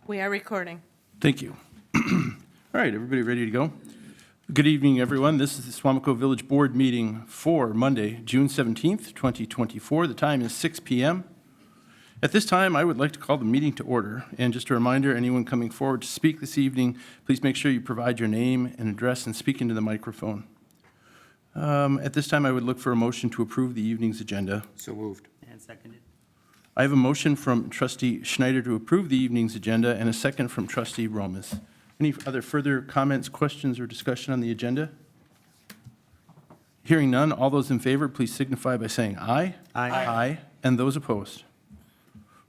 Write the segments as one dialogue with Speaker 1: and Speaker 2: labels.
Speaker 1: We are recording.
Speaker 2: Thank you. All right, everybody ready to go? Good evening, everyone. This is the Suamico Village Board meeting for Monday, June 17th, 2024. The time is 6 p.m. At this time, I would like to call the meeting to order. And just a reminder, anyone coming forward to speak this evening, please make sure you provide your name and address and speak into the microphone. At this time, I would look for a motion to approve the evening's agenda.
Speaker 3: So moved.
Speaker 4: And seconded.
Speaker 2: I have a motion from Trustee Schneider to approve the evening's agenda and a second from Trustee Romas. Any other further comments, questions, or discussion on the agenda? Hearing none, all those in favor, please signify by saying aye.
Speaker 4: Aye.
Speaker 2: Aye. And those opposed?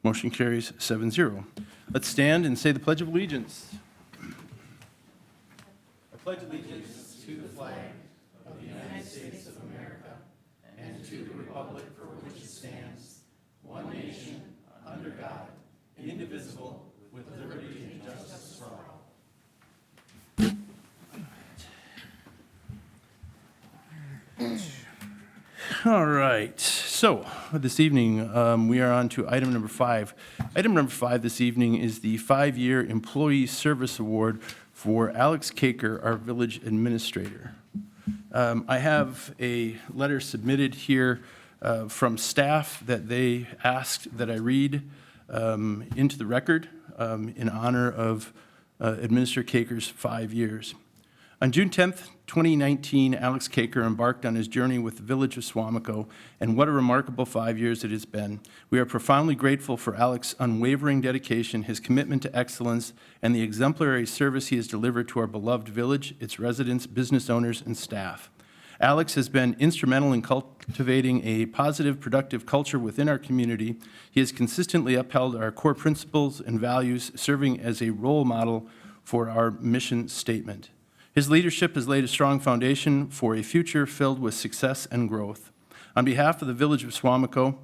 Speaker 2: Motion carries 7-0. Let's stand and say the Pledge of Allegiance. I pledge allegiance to the flag of the United States of America and to the republic for which it stands, one nation, under God, indivisible, with liberty and justice for all. All right, so this evening, we are on to item number 5. Item number 5 this evening is the 5-year Employee Service Award for Alex Caker, our village administrator. I have a letter submitted here from staff that they asked that I read into the record in honor of Administrator Caker's 5 years. On June 10th, 2019, Alex Caker embarked on his journey with the village of Suamico, and what a remarkable 5 years it has been. We are profoundly grateful for Alex's unwavering dedication, his commitment to excellence, and the exemplary service he has delivered to our beloved village, its residents, business owners, and staff. Alex has been instrumental in cultivating a positive, productive culture within our community. He has consistently upheld our core principles and values, serving as a role model for our mission statement. His leadership has laid a strong foundation for a future filled with success and growth. On behalf of the village of Suamico,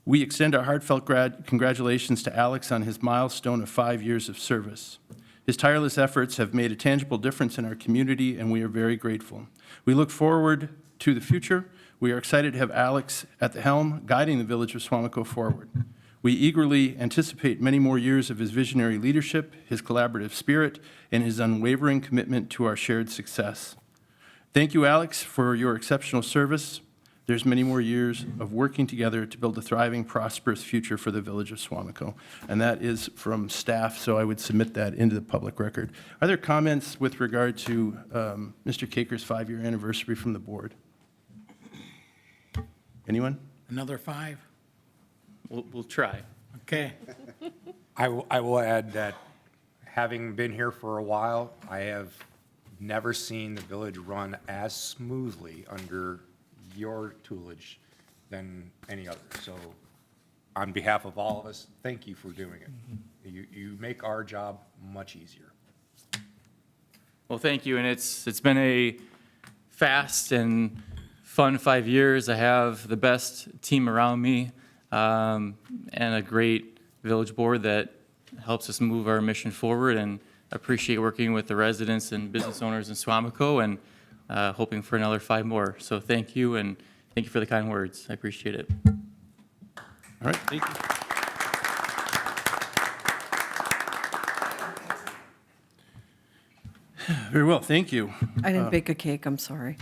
Speaker 2: we extend our heartfelt congratulations to Alex on his milestone of 5 years of service. His tireless efforts have made a tangible difference in our community, and we are very grateful. We look forward to the future. We are excited to have Alex at the helm, guiding the village of Suamico forward. We eagerly anticipate many more years of his visionary leadership, his collaborative spirit, and his unwavering commitment to our shared success. Thank you, Alex, for your exceptional service. There's many more years of working together to build a thriving, prosperous future for the village of Suamico. And that is from staff, so I would submit that into the public record. Are there comments with regard to Mr. Caker's 5-year anniversary from the board? Anyone?
Speaker 5: Another 5?
Speaker 4: We'll try.
Speaker 5: Okay.
Speaker 3: I will add that having been here for a while, I have never seen the village run as smoothly under your tutelage than any other. So on behalf of all of us, thank you for doing it. You make our job much easier.
Speaker 4: Well, thank you, and it's been a fast and fun 5 years. I have the best team around me and a great village board that helps us move our mission forward, and appreciate working with the residents and business owners in Suamico, and hoping for another 5 more. So thank you, and thank you for the kind words. I appreciate it.
Speaker 2: All right, thank you. Very well, thank you.
Speaker 6: I didn't bake a cake, I'm sorry.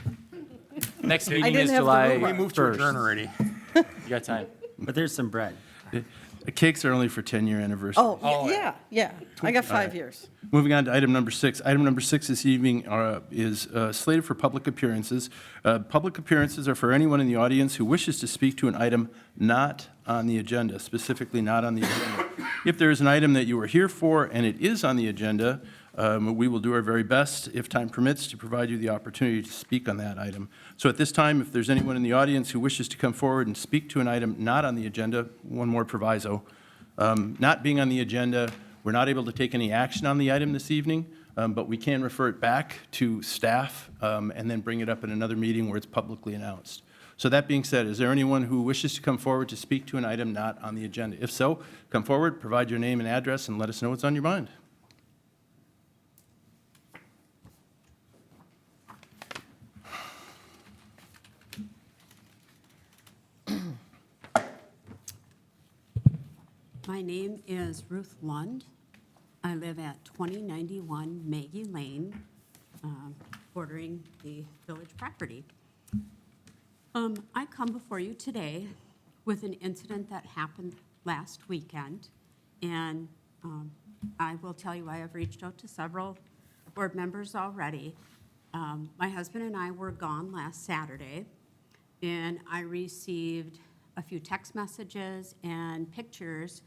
Speaker 4: Next meeting
Speaker 6: didn't
Speaker 4: is
Speaker 6: have the
Speaker 4: July
Speaker 6: robot.
Speaker 3: We moved to
Speaker 4: 1st.
Speaker 3: adjourn already.
Speaker 4: You got time.
Speaker 7: But there's some bread.
Speaker 2: The cakes are only for 10-year anniversary.
Speaker 6: Oh, yeah. I got 5 years.
Speaker 2: Moving on to item number 6. Item number 6 this evening is slated for public appearances. Public appearances are for anyone in the audience who wishes to speak to an item not on the agenda, specifically not on the agenda. If there is an item that you are here for and it is on the agenda, we will do our very best, if time permits, to provide you the opportunity to speak on that item. So at this time, if there's anyone in the audience who wishes to come forward and speak to an item not on the agenda, one more proviso. Not being on the agenda, we're not able to take any action on the item this evening, but we can refer it back to staff and then bring it up in another meeting where it's publicly announced. So that being said, is there anyone who wishes to come forward to speak to an item not on the agenda? If so, come forward, provide your name and address, and let us know what's on your mind.
Speaker 8: My name is Ruth Lund,
Speaker 1: I live at 2091 Maggie Lane, bordering the village property. I come before you today with an incident that happened last weekend, and I will tell you I have reached out to several board members already. My husband and I were gone last Saturday, and I received a few text messages and pictures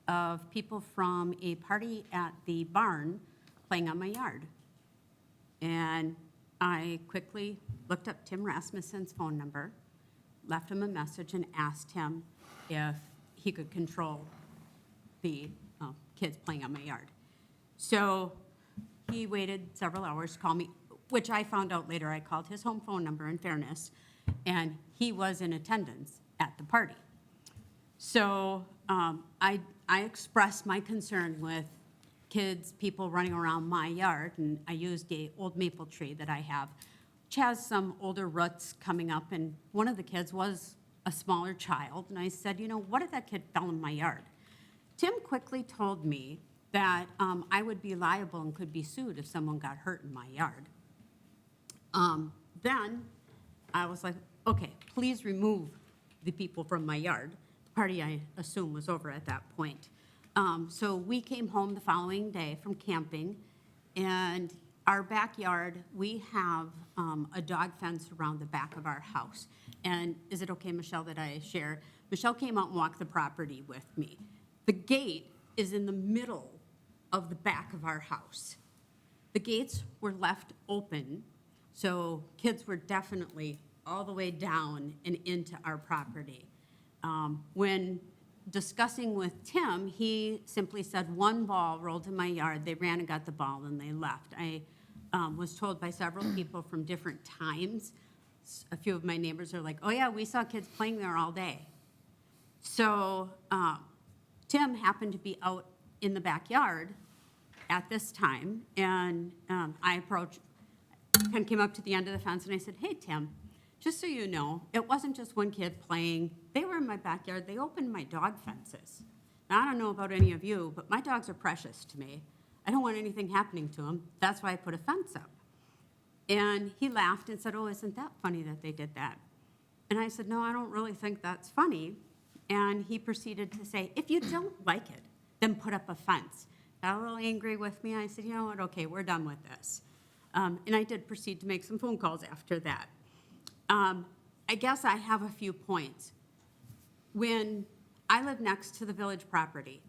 Speaker 1: of people from a party at the barn playing on my yard. And I quickly looked up Tim Rasmussen's phone number, left him a message, and asked him if he could control the kids playing on my yard. So he waited several hours to call me, which I found out later. I called his home phone number, in fairness, and he was in attendance at the party. So I expressed my concern with kids, people running around my yard, and I used a old maple tree that I have, which has some older roots coming up, and one of the kids was a smaller child, and I said, you know, what if that kid fell in my yard? Tim quickly told me that I would be liable and could be sued if someone got hurt in my yard. Then I was like, okay, please remove the people from my yard. The party, I assume, was over at that point. So we came home the following day from camping, and our backyard, we have a dog fence around the back of our house. And is it okay, Michelle, that I share? Michelle came out and walked the property with me. The gate is in the middle of the back of our house. The gates were left open, so kids were definitely all the way down and into our property. When discussing with Tim, he simply said one ball rolled in my yard, they ran and got the ball, and they left. I was told by several people from different times. A few of my neighbors are like, oh yeah, we saw kids playing there all day. So Tim happened to be out in the backyard at this time, and I approached, kind of came up to the end of the fence, and I said, hey, Tim, just so you know, it wasn't just one kid playing. They were in my backyard. They opened my dog fences. Now, I don't know about any of you, but my dogs are precious to me. I don't want anything happening to them. That's why I put a fence up. And he laughed and said, oh, isn't that funny that they did that? And I said, no, I don't really think that's funny. And he proceeded to say, if you don't like it, then put up a fence. Got a little angry with me. I said, you know what, okay, we're done with this. And I did proceed to make some phone calls after that. I guess I have a few points. When I live next to the village property,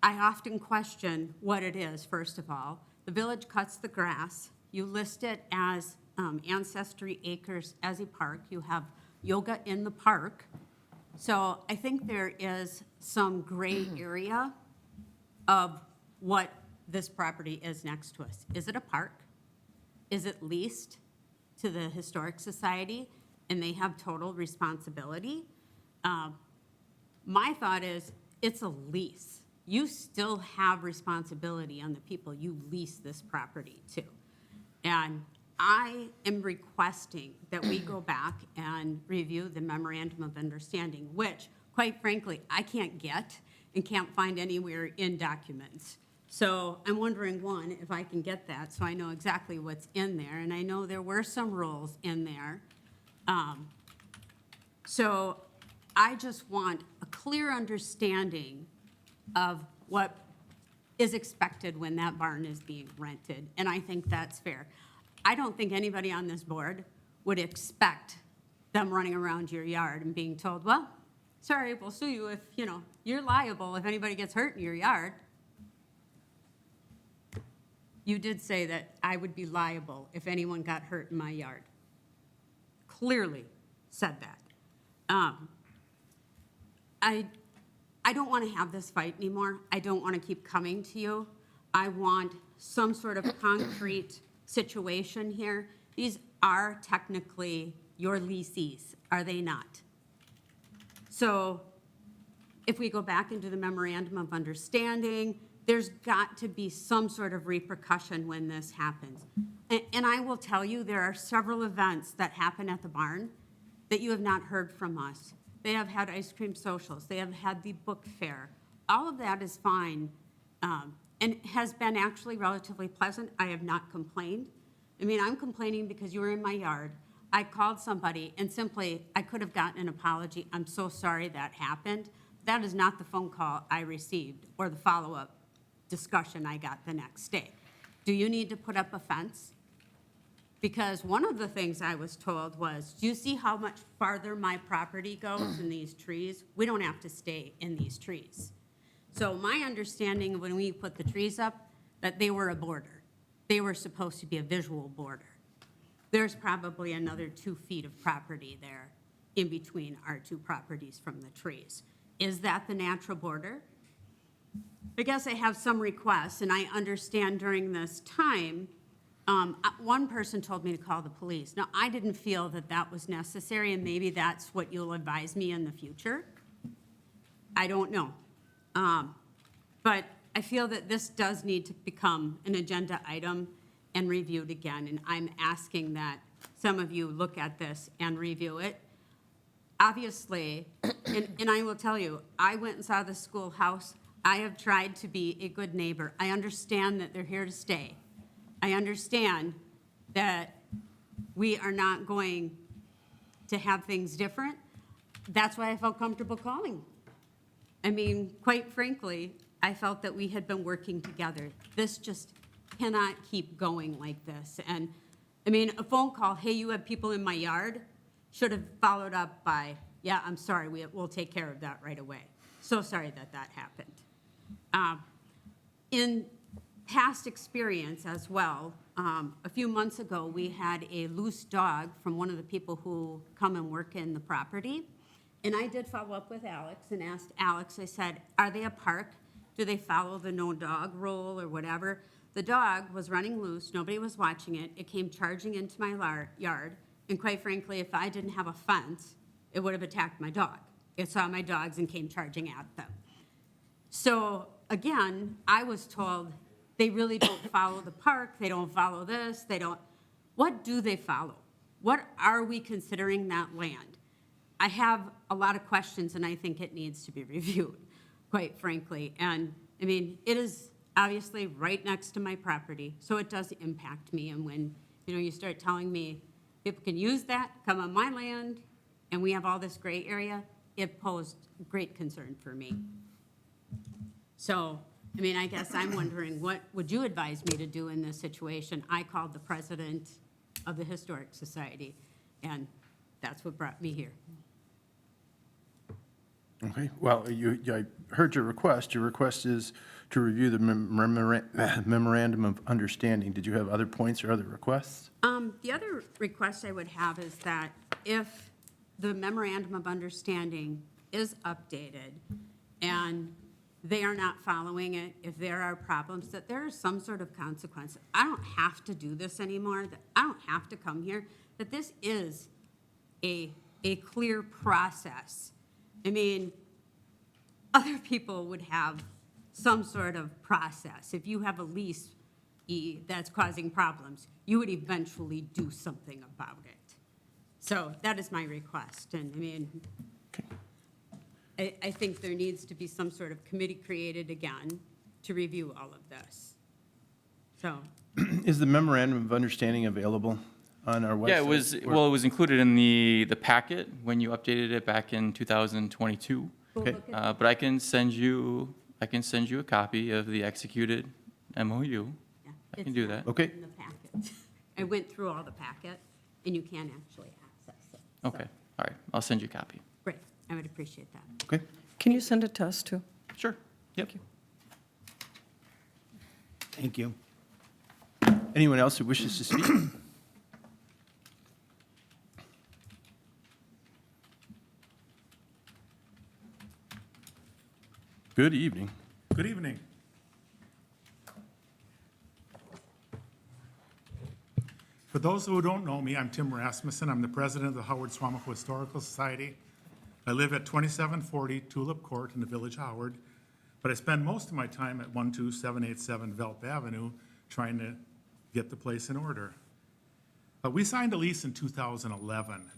Speaker 1: I often question what it is, first of all. The village cuts the grass. You list it as Ancestry Acres as a park. You have yoga in the park. So I think there is some gray area of what this property is next to us. Is it a park? Is it leased to the Historic Society and they have total responsibility? My thought is it's a lease. You still have responsibility on the people you lease this property to. And I am requesting that we go back and review the memorandum of understanding, which, quite frankly, I can't get and can't find anywhere in documents. So I'm wondering, one, if I can get that so I know exactly what's in there. And I know there were some rules in there. So I just want a clear understanding of what is expected when that barn is being rented. And I think that's fair. I don't think anybody on this board would expect them running around your yard and being told, well, sorry, we'll sue you if, you know, you're liable if anybody gets hurt in your yard. You did say that I would be liable if anyone got hurt in my yard. Clearly said that. I don't want to have this fight anymore. I don't want to keep coming to you. I want some sort of concrete situation here. These are technically your leasees, are they not? So if we go back into the memorandum of understanding, there's got to be some sort of repercussion when this happens. And I will tell you, there are several events that happen at the barn that you have not heard from us. They have had ice cream socials. They have had the book fair. All of that is fine. and has been actually relatively pleasant. I have not complained. I mean, I'm complaining because you were in my yard. I called somebody and simply, I could have gotten an apology. I'm so sorry that happened. That is not the phone call I received or the follow-up discussion I got the next day. Do you need to put up a fence? Because one of the things I was told was, do you see how much farther my property goes in these trees? We don't have to stay in these trees. So my understanding of when we put the trees up, that they were a border. They were supposed to be a visual border. There's probably another 2 feet of property there in between our two properties from the trees. Is that the natural border? I guess I have some requests, and I understand during this time, one person told me to call the police. Now, I didn't feel that that was necessary, and maybe that's what you'll advise me in the future. I don't know. But I feel that this does need to become an agenda item and reviewed again, and I'm asking that some of you look at this and review it. Obviously, and I will tell you, I went and saw the schoolhouse. I have tried to be a good neighbor. I understand that they're here to stay. I understand that we are not going to have things different. That's why I felt comfortable calling. I mean, quite frankly, I felt that we had been working together. This just cannot keep going like this. And, I mean, a phone call, hey, you have people in my yard, should have followed up by, yeah, I'm sorry, we'll take care of that right away. So sorry that that happened. In past experience as well, a few months ago, we had a loose dog from one of the people who come and work in the property. And I did follow up with Alex and asked Alex, I said, are they a park? Do they follow the no dog rule or whatever? The dog was running loose. Nobody was watching it. It came charging into my yard. And quite frankly, if I didn't have a fence, it would have attacked my dog. It saw my dogs and came charging at them. So again, I was told they really don't follow the park. They don't follow this. They don't. What do they follow? What are we considering that land? I have a lot of questions, and I think it needs to be reviewed, quite frankly. And, I mean, it is obviously right next to my property, so it does impact me. And when, you start telling me people can use that, come on my land, and we have all this gray area, it posed great concern for me. So, I mean, I guess I'm wondering, what would you advise me to do in this situation? I called the president of the Historic Society, and that's what brought me here.
Speaker 2: Okay, well, I heard your request. Your request is to review the memorandum of understanding. Did you have other points or other requests?
Speaker 1: The other request I would have is that if the memorandum of understanding is updated and they are not following it, if there are problems, that there is some sort of consequence. I don't have to do this anymore, that I don't have to come here, that this is a clear process. I mean, other people would have some sort of process. If you have a lease that's causing problems, you would eventually do something about it. So that is my request. And I mean, I think there needs to be some sort of committee created again to review all of this. So,
Speaker 2: Is the memorandum of understanding available on our website?
Speaker 4: Yeah, it was included in the packet when you updated it back in 2022.
Speaker 2: Okay.
Speaker 4: But I can send you a copy of the executed MOU.
Speaker 1: yeah.
Speaker 4: I can
Speaker 1: it's
Speaker 4: do
Speaker 1: not
Speaker 4: that.
Speaker 2: Okay.
Speaker 1: in the packet. I went through all the packet, and you can actually access it. So,
Speaker 4: Okay, all right, I'll send you a copy.
Speaker 1: great, I would appreciate that.
Speaker 2: Okay,
Speaker 6: Can you send it to us, too?
Speaker 4: Sure, yep.
Speaker 2: thank you. Anyone else who wishes to speak? Good evening.
Speaker 5: Good evening. For those who don't know me, I'm Tim Rasmussen. I'm the president of the Howard Suamico Historical Society. I live at 2740 Tulip Court in the Village of Howard, but I spend most of my time at 12787 Velp Avenue trying to get the place in order. But we signed a lease in 2011,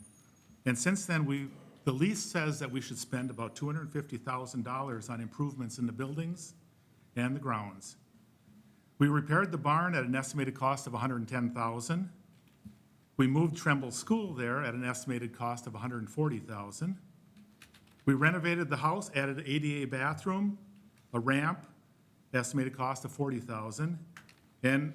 Speaker 5: and since then, the lease says that we should spend about $250,000 on improvements in the buildings and the grounds. We repaired the barn at an estimated cost of $110,000. We moved Tremble School there at an estimated cost of $140,000. We renovated the house, added an ADA bathroom, a ramp, estimated cost of $40,000. And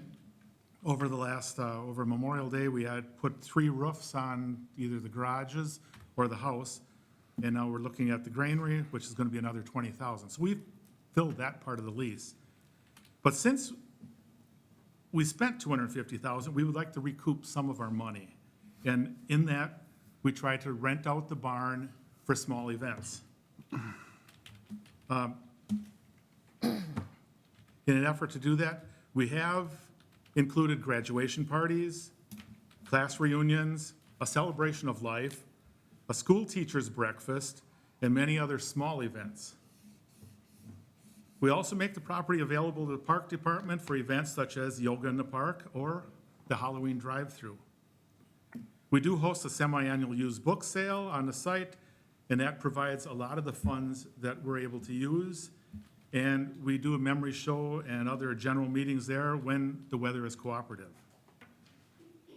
Speaker 5: over the last, over Memorial Day, we had put 3 roofs on either the garages or the house. And now we're looking at the granary, which is going to be another $20,000. So we've filled that part of the lease. But since we spent $250,000, we would like to recoup some of our money. And in that, we try to rent out the barn for small events. In an effort to do that, we have included graduation parties, class reunions, a celebration of life, a school teacher's breakfast, and many other small events. We also make the property available to the park department for events such as yoga in the park or the Halloween drive-through. We do host a semi-annual used book sale on the site, and that provides a lot of the funds that we're able to use. And we do a memory show and other general meetings there when the weather is cooperative.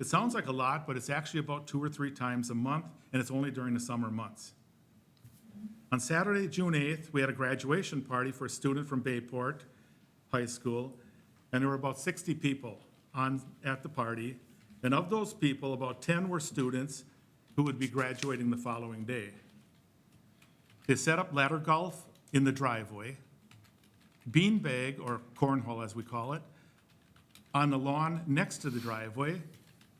Speaker 5: It sounds like a lot, but it's actually about 2 or 3 times a month, and it's only during the summer months. On Saturday, June 8th, we had a graduation party for a student from Bayport High School, and there were about 60 people at the party. And of those people, about 10 were students who would be graduating the following day. They set up ladder golf in the driveway, beanbag, or cornhole as we call it, on the lawn next to the driveway,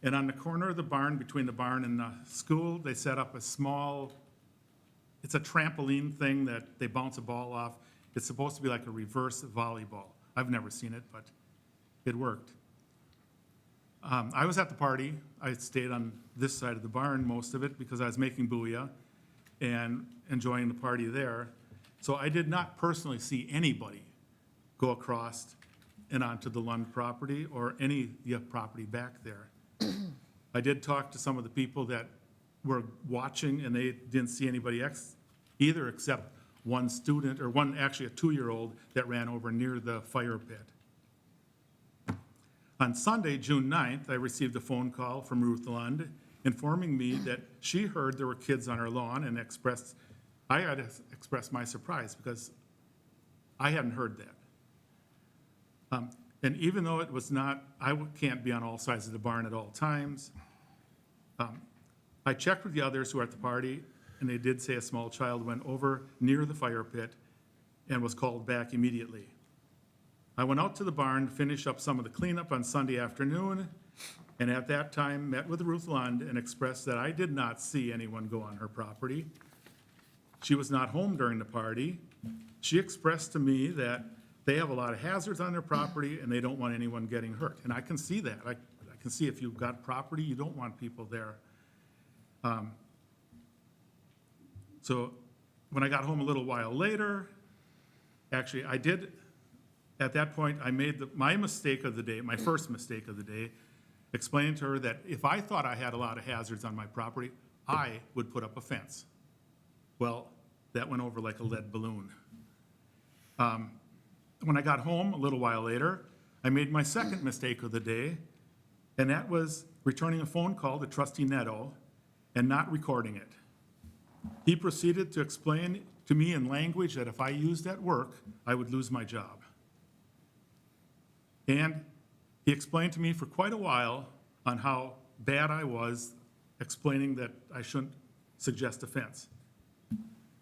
Speaker 5: and on the corner of the barn, between the barn and the school, they set up a small, it's a trampoline thing that they bounce a ball off. It's supposed to be like a reverse volleyball. I've never seen it, but it worked. I was at the party. I stayed on this side of the barn, most of it, because I was making booyah and enjoying the party there. So I did not personally see anybody go across and onto the Lund property or any property back there. I did talk to some of the people that were watching, and they didn't see anybody either except one student, or one, actually a 2-year-old, that ran over near the fire pit. On Sunday, June 9th, I received a phone call from Ruth Lund informing me that she heard there were kids on her lawn, and I had to express my surprise because I hadn't heard that. And even though it was not, can't be on all sides of the barn at all times, I checked with the others who were at the party, and they did say a small child went over near the fire pit and was called back immediately. I went out to the barn to finish up some of the cleanup on Sunday afternoon, and at that time met with Ruth Lund and expressed that I did not see anyone go on her property. She was not home during the party. She expressed to me that they have a lot of hazards on their property and they don't want anyone getting hurt. And I can see that. I can see if you've got property, you don't want people there. So when I got home a little while later, actually I did, at that point, I made my mistake of the day, my first mistake of the day, explaining to her that if I thought I had a lot of hazards on my property, I would put up a fence. Well, that went over like a lead balloon. When I got home a little while later, I made my second mistake of the day, and that was returning a phone call to Trustee Neto and not recording it. He proceeded to explain to me in language that if I used at work, I would lose my job. And he explained to me for quite a while on how bad I was, explaining that I shouldn't suggest a fence.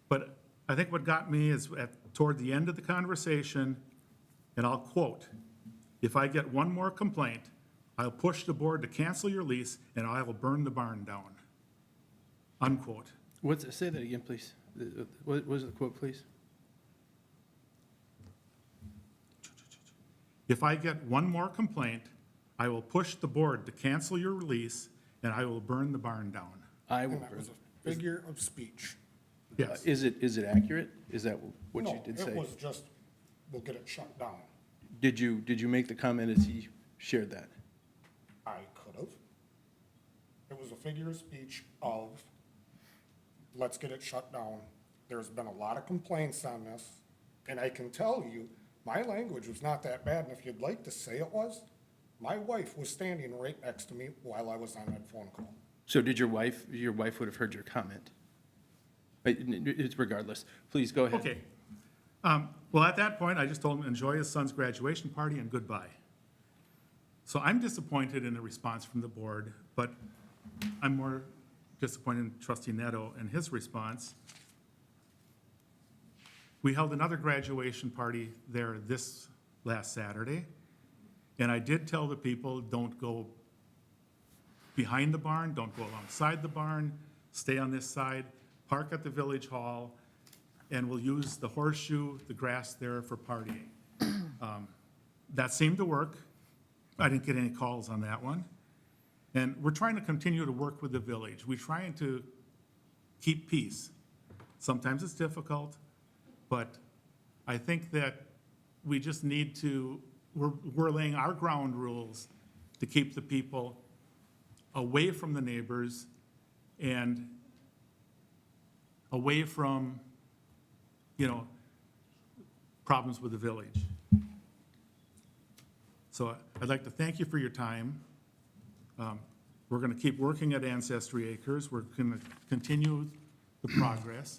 Speaker 5: But I think what got me is toward the end of the conversation, and I'll quote, "If I get one more complaint, I'll push the board to cancel your lease and I will burn the barn down." Unquote.
Speaker 2: Say that again, please. What was the quote, please?
Speaker 5: "If I get one more complaint, I will push the board to cancel your lease and I will burn the barn down."
Speaker 2: I will.
Speaker 7: And that was a figure of speech.
Speaker 5: Yes.
Speaker 2: Is it accurate? Is that what you did
Speaker 7: No,
Speaker 2: say?
Speaker 7: it was just, we'll get it shut down.
Speaker 2: Did you make the comment as he shared that?
Speaker 7: I could have. It was a figure of speech of, let's get it shut down. There's been a lot of complaints on this, and I can tell you My language was not that bad, and if you'd like to say it was, my wife was standing right next to me while I was on that phone call.
Speaker 2: So did your wife would have heard your comment? It's regardless. Please, go ahead.
Speaker 5: Okay. Well, at that point, I just told him, enjoy his son's graduation party and goodbye. So I'm disappointed in the response from the board, but I'm more disappointed in trustee Neto and his response. We held another graduation party there this last Saturday, and I did tell the people, don't go behind the barn, don't go alongside the barn, stay on this side, park at the village hall, and we'll use the horseshoe, the grass there for partying. That seemed to work. I didn't get any calls on that one. And we're trying to continue to work with the village. We're trying to keep peace. Sometimes it's difficult, but I think that we just need to, we're laying our ground rules to keep the people away from the neighbors and away from, problems with the village. So I'd like to thank you for your time. We're going to keep working at Ancestry Acres. We're going to continue the progress.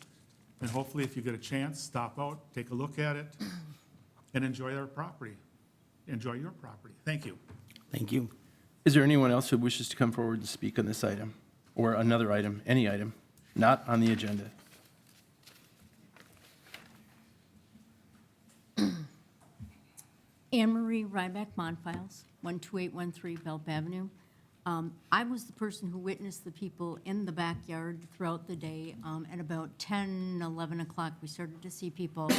Speaker 5: And hopefully, if you get a chance, stop out, take a look at it, and enjoy our property. Enjoy your property. Thank you.
Speaker 2: Thank you. Is there anyone else who wishes to come forward and speak on this item or another item, any item, not on the agenda?
Speaker 8: Anne Marie Ryback, Monfiles, 12813 Belp Avenue. I was the person who witnessed the people in the backyard throughout the day. At about 10, 11 o'clock, we started to see people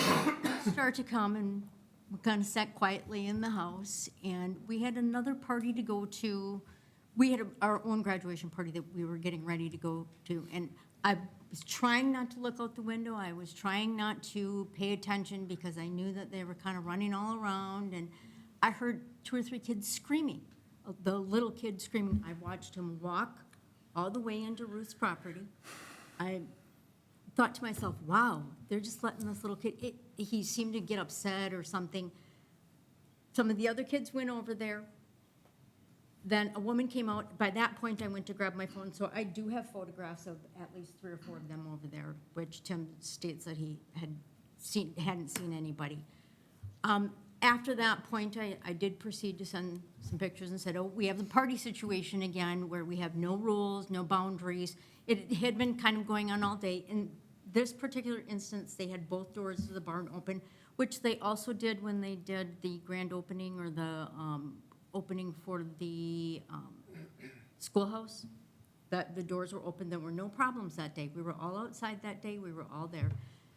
Speaker 8: start to come, and we kind of sat quietly in the house. And we had another party to go to. We had our own graduation party that we were getting ready to go to. And I was trying not to look out the window. I was trying not to pay attention because I knew that they were kind of running all around. And I heard 2 or 3 kids screaming. The little kid screaming. I watched him walk all the way into Ruth's property. I thought to myself, wow, they're just letting this little kid, he seemed to get upset or something. Some of the other kids went over there. Then a woman came out. By that point, I went to grab my phone. So I do have photographs of at least 3 or 4 of them over there, which Tim states that he hadn't seen anybody. After that point, I did proceed to send some pictures and said, oh, we have the party situation again where we have no rules, no boundaries. It had been kind of going on all day. In this particular instance, they had both doors of the barn open, which they also did when they did the grand opening or the opening for the schoolhouse. That the doors were open. There were no problems that day. We were all outside that day. We were all there.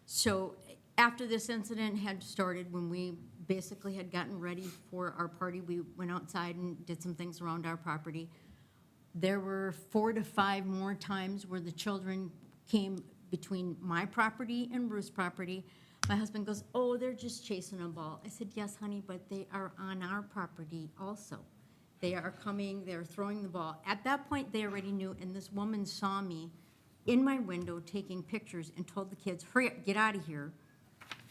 Speaker 8: So after this incident had started, when we basically had gotten ready for our party, we went outside and did some things around our property. There were 4 to 5 more times where the children came between my property and Ruth's property. My husband goes, oh, they're just chasing a ball. I said, yes, honey, but they are on our property also. They are coming, they're throwing the ball. At that point, they already knew, and this woman saw me in my window taking pictures and told the kids, hurry up, get out of here.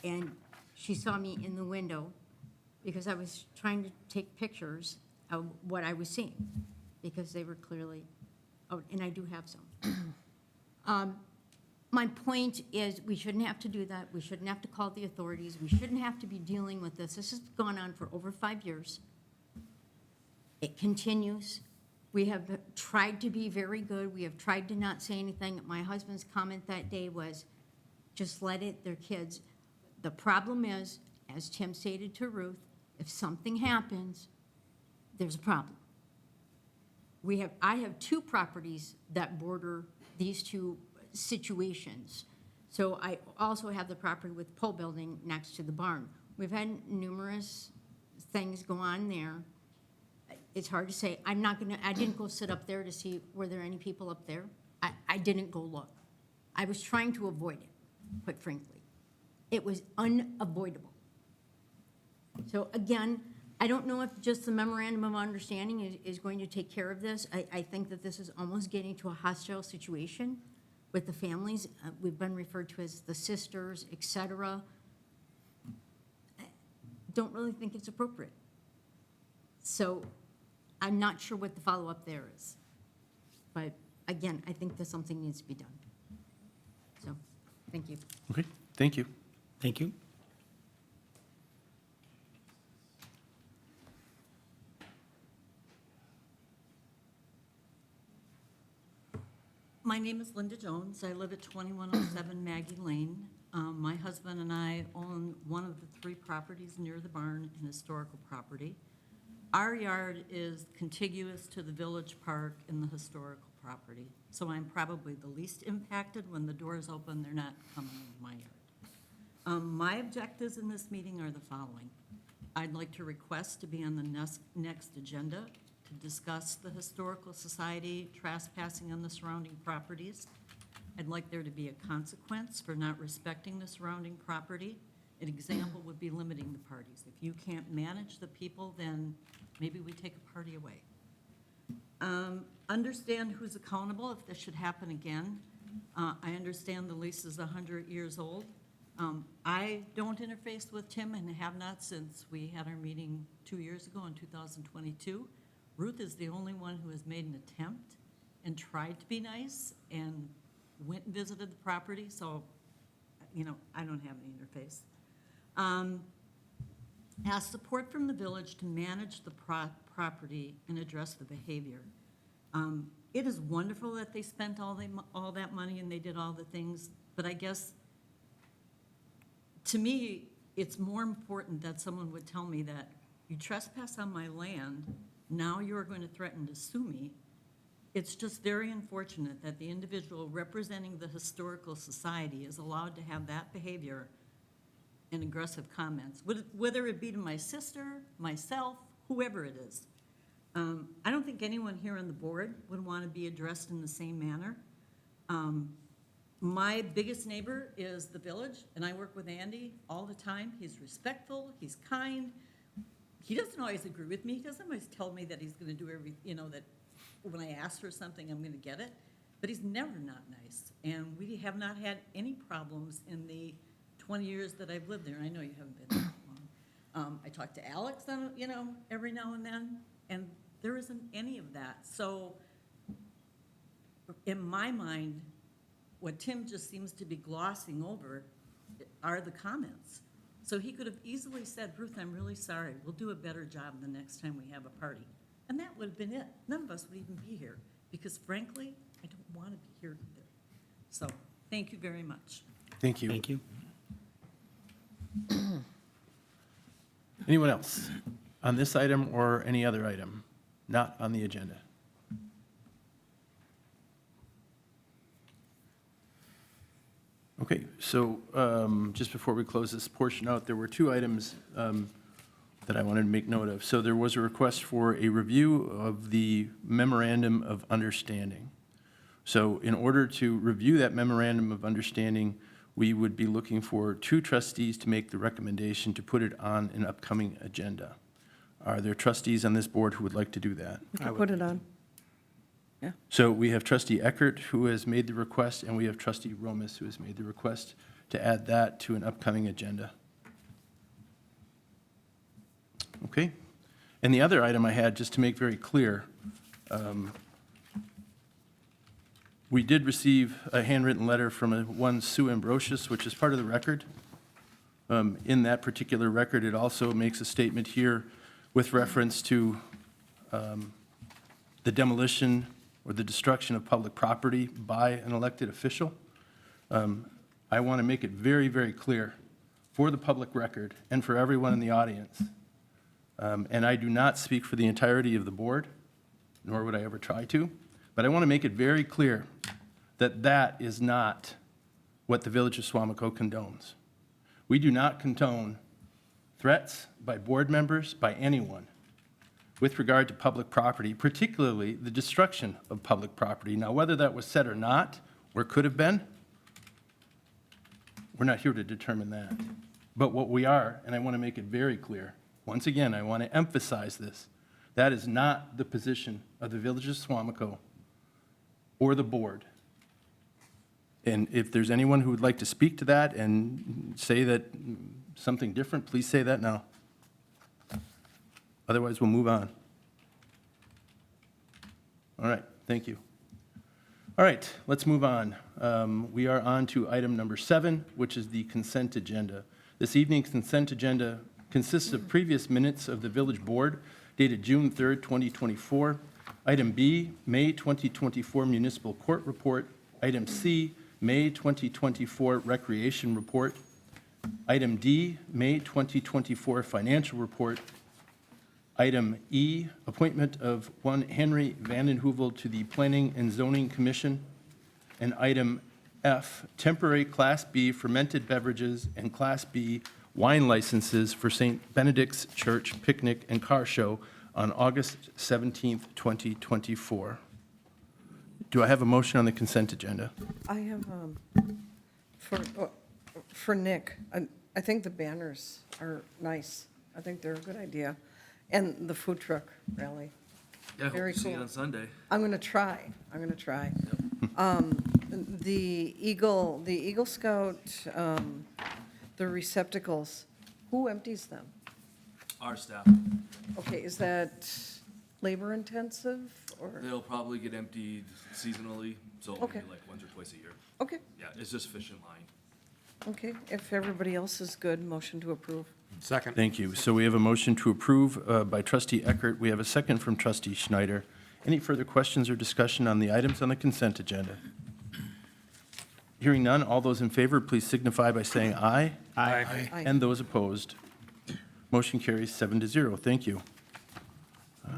Speaker 8: And she saw me in the window because I was trying to take pictures of what I was seeing because they were clearly, oh, and I do have some. My point is we shouldn't have to do that. We shouldn't have to call the authorities. We shouldn't have to be dealing with this. This has gone on for over 5 years. It continues. We have tried to be very good. We have tried to not say anything. My husband's comment that day was, just let it, they're kids. The problem is, as Tim stated to Ruth, if something happens, there's a problem. I have 2 properties that border these 2 situations. So I also have the property with pole building next to the barn. We've had numerous things go on there. It's hard to say. I didn't go sit up there to see were there any people up there. I didn't go look. I was trying to avoid it, quite frankly. It was unavoidable. So again, I don't know if just the memorandum of understanding is going to take care of this. I think that this is almost getting to a hostile situation with the families. We've been referred to as the sisters, et cetera. don't really think it's appropriate. So I'm not sure what the follow-up there is. But again, I think that something needs to be done. So, thank you.
Speaker 2: Okay, thank you.
Speaker 9: Thank you.
Speaker 10: My name is Linda Jones. I live at 2107 Maggie Lane. My husband and I own one of the 3 properties near the barn, an historical property. Our yard is contiguous to the village park and the historical property, so I'm probably the least impacted. When the doors open, they're not coming in my yard. My objectives in this meeting are the following. I'd like to request to be on the next agenda to discuss the Historical Society trespassing on the surrounding properties. I'd like there to be a consequence for not respecting the surrounding property. An example would be limiting the parties. If you can't manage the people, then maybe we take a party away. Understand who's accountable if this should happen again. I understand the lease is 100 years old. I don't interface with Tim and have not since we had our meeting 2 years ago in 2022. Ruth is the only one who has made an attempt and tried to be nice and went and visited the property, so, I don't have any interface. Ask support from the village to manage the property and address the behavior. It is wonderful that they spent all that money and they did all the things, but I guess, to me, it's more important that someone would tell me that you trespass on my land, now you're going to threaten to sue me. It's just very unfortunate that the individual representing the Historical Society is allowed to have that behavior and aggressive comments, whether it be to my sister, myself, whoever it is. I don't think anyone here on the board would want to be addressed in the same manner. My biggest neighbor is the village, and I work with Andy all the time. He's respectful, he's kind. He doesn't always agree with me. He doesn't always tell me that he's going to do that when I ask for something, I'm going to get it. But he's never not nice. And we have not had any problems in the 20 years that I've lived there. I know you haven't been there that long. I talk to Alex, every now and then, and there isn't any of that. So in my mind, what Tim just seems to be glossing over are the comments. So he could have easily said, Ruth, I'm really sorry. We'll do a better job the next time we have a party. And that would have been it. None of us would even be here because, frankly, I don't want to be here either. So thank you very much.
Speaker 2: Thank you.
Speaker 9: Thank you.
Speaker 2: Anyone else on this item or any other item not on the agenda? Okay, so just before we close this portion out, there were 2 items that I wanted to make note of. So there was a request for a review of the memorandum of understanding. So in order to review that memorandum of understanding, we would be looking for 2 trustees to make the recommendation to put it on an upcoming agenda. Are there trustees on this board who would like to do that?
Speaker 6: We can put it on.
Speaker 2: So we have trustee Eckert, who has made the request, and we have trustee Romas, who has made the request to add that to an upcoming agenda. Okay? And the other item I had, just to make very clear, we did receive a handwritten letter from one Sue Ambrosius, which is part of the record. In that particular record, it also makes a statement here with reference to the demolition or the destruction of public property by an elected official. I want to make it very, very clear for the public record and for everyone in the audience, and I do not speak for the entirety of the board, nor would I ever try to, but I want to make it very clear that that is not what the Village of Suamico condones. We do not condone threats by board members, by anyone, with regard to public property, particularly the destruction of public property. Now, whether that was said or not, or could have been, we're not here to determine that. But what we are, and I want to make it very clear, once again, I want to emphasize this, that is not the position of the Village of Suamico or the board. And if there's anyone who would like to speak to that and say that something different, please say that now. Otherwise, we'll move on. All right, thank you. All right, let's move on. We are on to item number 7, which is the consent agenda. This evening's consent agenda consists of previous minutes of the village board dated June 3rd, 2024. Item B, May 2024 municipal court report. Item C, May 2024 recreation report. Item D, May 2024 financial report. Item E, appointment of one Henry Vandenhoevel to the Planning and Zoning Commission. And item F, temporary Class B fermented beverages and Class B wine licenses for St. Benedict's Church Picnic and Car Show on August 17th, 2024. Do I have a motion on the consent agenda?
Speaker 6: I have, for Nick, I think the banners are nice. I think they're a good idea. And the food truck rally.
Speaker 9: Yeah,
Speaker 6: Very
Speaker 9: hope to see you
Speaker 6: cool.
Speaker 9: on Sunday.
Speaker 6: I'm going to try. The Eagle Scout, the receptacles, who empties them?
Speaker 9: Our staff,
Speaker 6: Okay, is that labor intensive or?
Speaker 9: they'll probably get emptied seasonally, so
Speaker 6: Okay.
Speaker 9: maybe like once or twice a year.
Speaker 6: Okay,
Speaker 9: Yeah, it's just efficient line.
Speaker 6: okay. If everybody else is good, motion to approve.
Speaker 3: Second.
Speaker 2: Thank you. So we have a motion to approve by trustee Eckert. We have a second from trustee Schneider. Any further questions or discussion on the items on the consent agenda? Hearing none, all those in favor, please signify by saying aye.
Speaker 3: Aye.
Speaker 6: Aye.
Speaker 2: And those opposed. Motion carries 7-0. Thank you. So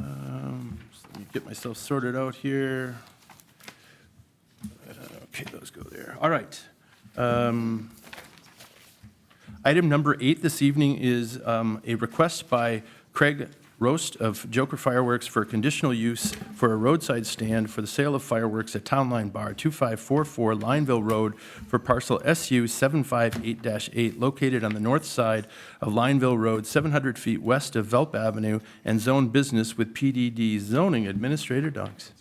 Speaker 2: let me get myself sorted out here. Okay, those go there. All right. Item number 8 this evening is a request by Craig Roast of Joker Fireworks for conditional use for a roadside stand for the sale of fireworks at Town Line Bar, 2544 Lineville Road, for parcel SU 758-8, located on the north side of Lineville Road, 700 feet west of Velp Avenue, and zone business with PDD zoning administrator Dunks.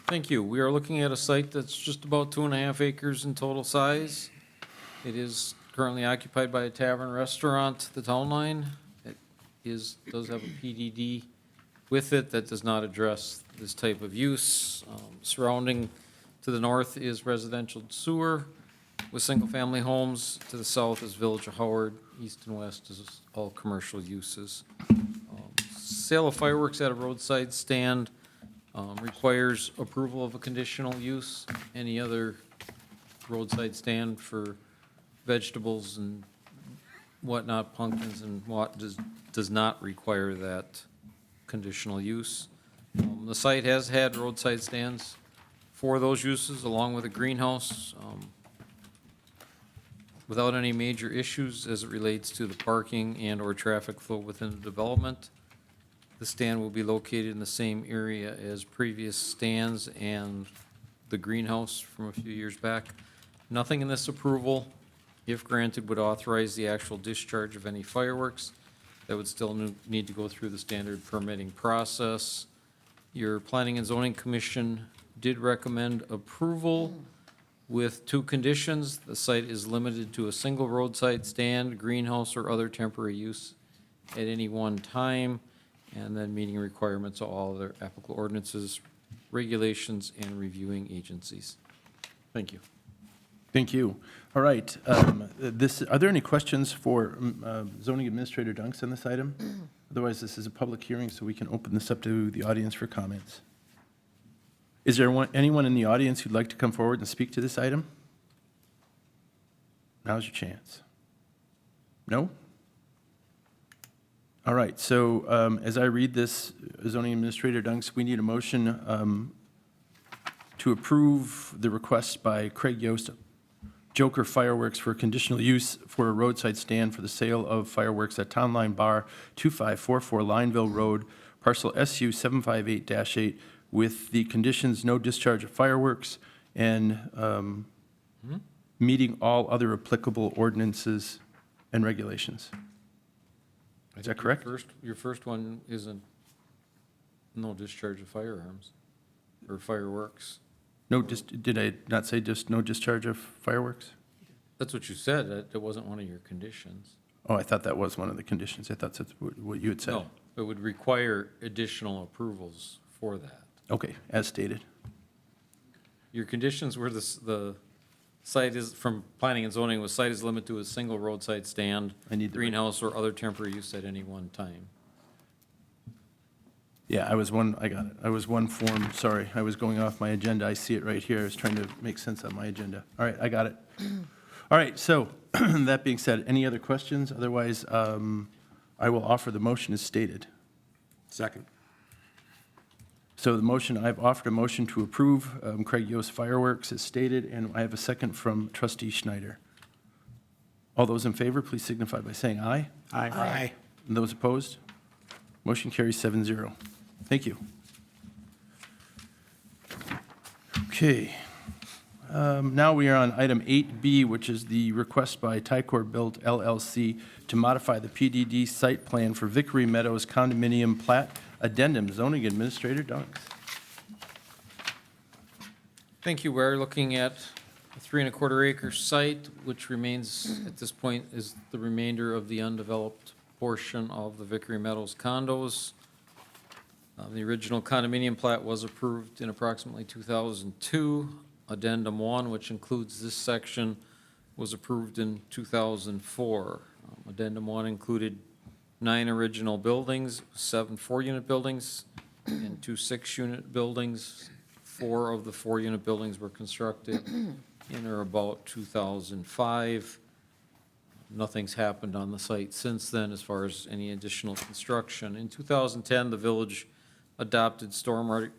Speaker 11: Thank you. We are looking at a site that's just about 2.5 acres in total size. It is currently occupied by a tavern restaurant, the Town Line. It does have a PDD with it that does not address this type of use. Surrounding to the north is residential sewer with single-family homes. To the south is Village of Howard. East and west is all commercial uses. Sale of fireworks at a roadside stand requires approval of a conditional use. Any other roadside stand for vegetables and whatnot, pumpkins and what, does not require that conditional use. The site has had roadside stands for those uses, along with a greenhouse, without any major issues as it relates to the parking and/or traffic flow within the development. The stand will be located in the same area as previous stands and the greenhouse from a few years back. Nothing in this approval, if granted, would authorize the actual discharge of any fireworks. That would still need to go through the standard permitting process. Your Planning and Zoning Commission did recommend approval with 2 conditions. The site is limited to a single roadside stand, greenhouse, or other temporary use at any one time, and then meeting requirements of all other applicable ordinances, regulations, and reviewing agencies. Thank you.
Speaker 2: Thank you. All right. Are there any questions for zoning administrator Dunks on this item? Otherwise, this is a public hearing, so we can open this up to the audience for comments. Is there anyone in the audience who'd like to come forward and speak to this item? Now's your chance. No? All right. So as I read this, zoning administrator Dunks, we need a motion to approve the request by Craig Yost, Joker Fireworks, for conditional use for a roadside stand for the sale of fireworks at Town Line Bar, 2544 Lineville Road, parcel SU 758-8, with the conditions no discharge of fireworks and meeting all other applicable ordinances and regulations. Is that correct?
Speaker 11: Your first one isn't no discharge of firearms or fireworks.
Speaker 2: No, did I not say just no discharge of fireworks?
Speaker 11: That's what you said. That wasn't one of your conditions.
Speaker 2: Oh, I thought that was one of the conditions. I thought that's what you had said.
Speaker 11: No, it would require additional approvals for that.
Speaker 2: Okay, as stated.
Speaker 11: Your conditions were the site is, from planning and zoning, was site is limited to a single roadside stand,
Speaker 2: I need the-
Speaker 11: greenhouse, or other temporary use at any one time.
Speaker 2: Yeah, I got it. I was one form, sorry. I was going off my agenda. I see it right here. I was trying to make sense of my agenda. All right, I got it. All right, so that being said, any other questions? Otherwise, I will offer the motion as stated.
Speaker 3: Second.
Speaker 2: So the motion, I've offered a motion to approve Craig Yost fireworks as stated, and I have a second from trustee Schneider. All those in favor, please signify by saying aye.
Speaker 3: Aye.
Speaker 2: And those opposed? Motion carries 7-0. Thank you. Okay. Now we are on item 8B, which is the request by Tycor Built LLC to modify the PDD site plan for Vickery Meadows condominium plat addendum. Zoning Administrator Dunks.
Speaker 11: Thank you. We're looking at a 3¼ acre site, which remains, at this point, is the remainder of the undeveloped portion of the Vickery Meadows condos. The original condominium plat was approved in approximately 2002. Addendum 1, which includes this section, was approved in 2004. Addendum 1 included 9 original buildings, 7 4-unit buildings, and 2 6-unit buildings. 4 of the 4-unit buildings were constructed in or about 2005. Nothing's happened on the site since then as far as any additional construction. In 2010, the village adopted stormwater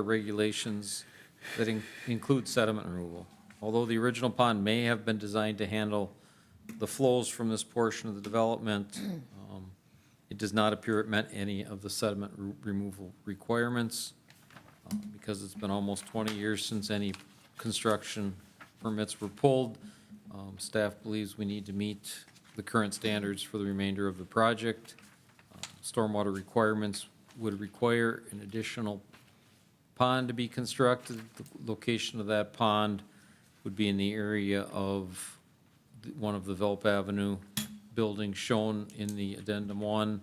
Speaker 11: regulations that include sediment removal. Although the original pond may have been designed to handle the flows from this portion of the development, it does not appear it met any of the sediment removal requirements. Because it's been almost 20 years since any construction permits were pulled, staff believes we need to meet the current standards for the remainder of the project. Stormwater requirements would require an additional pond to be constructed. The location of that pond would be in the area of one of the Velp Avenue buildings shown in the addendum 1,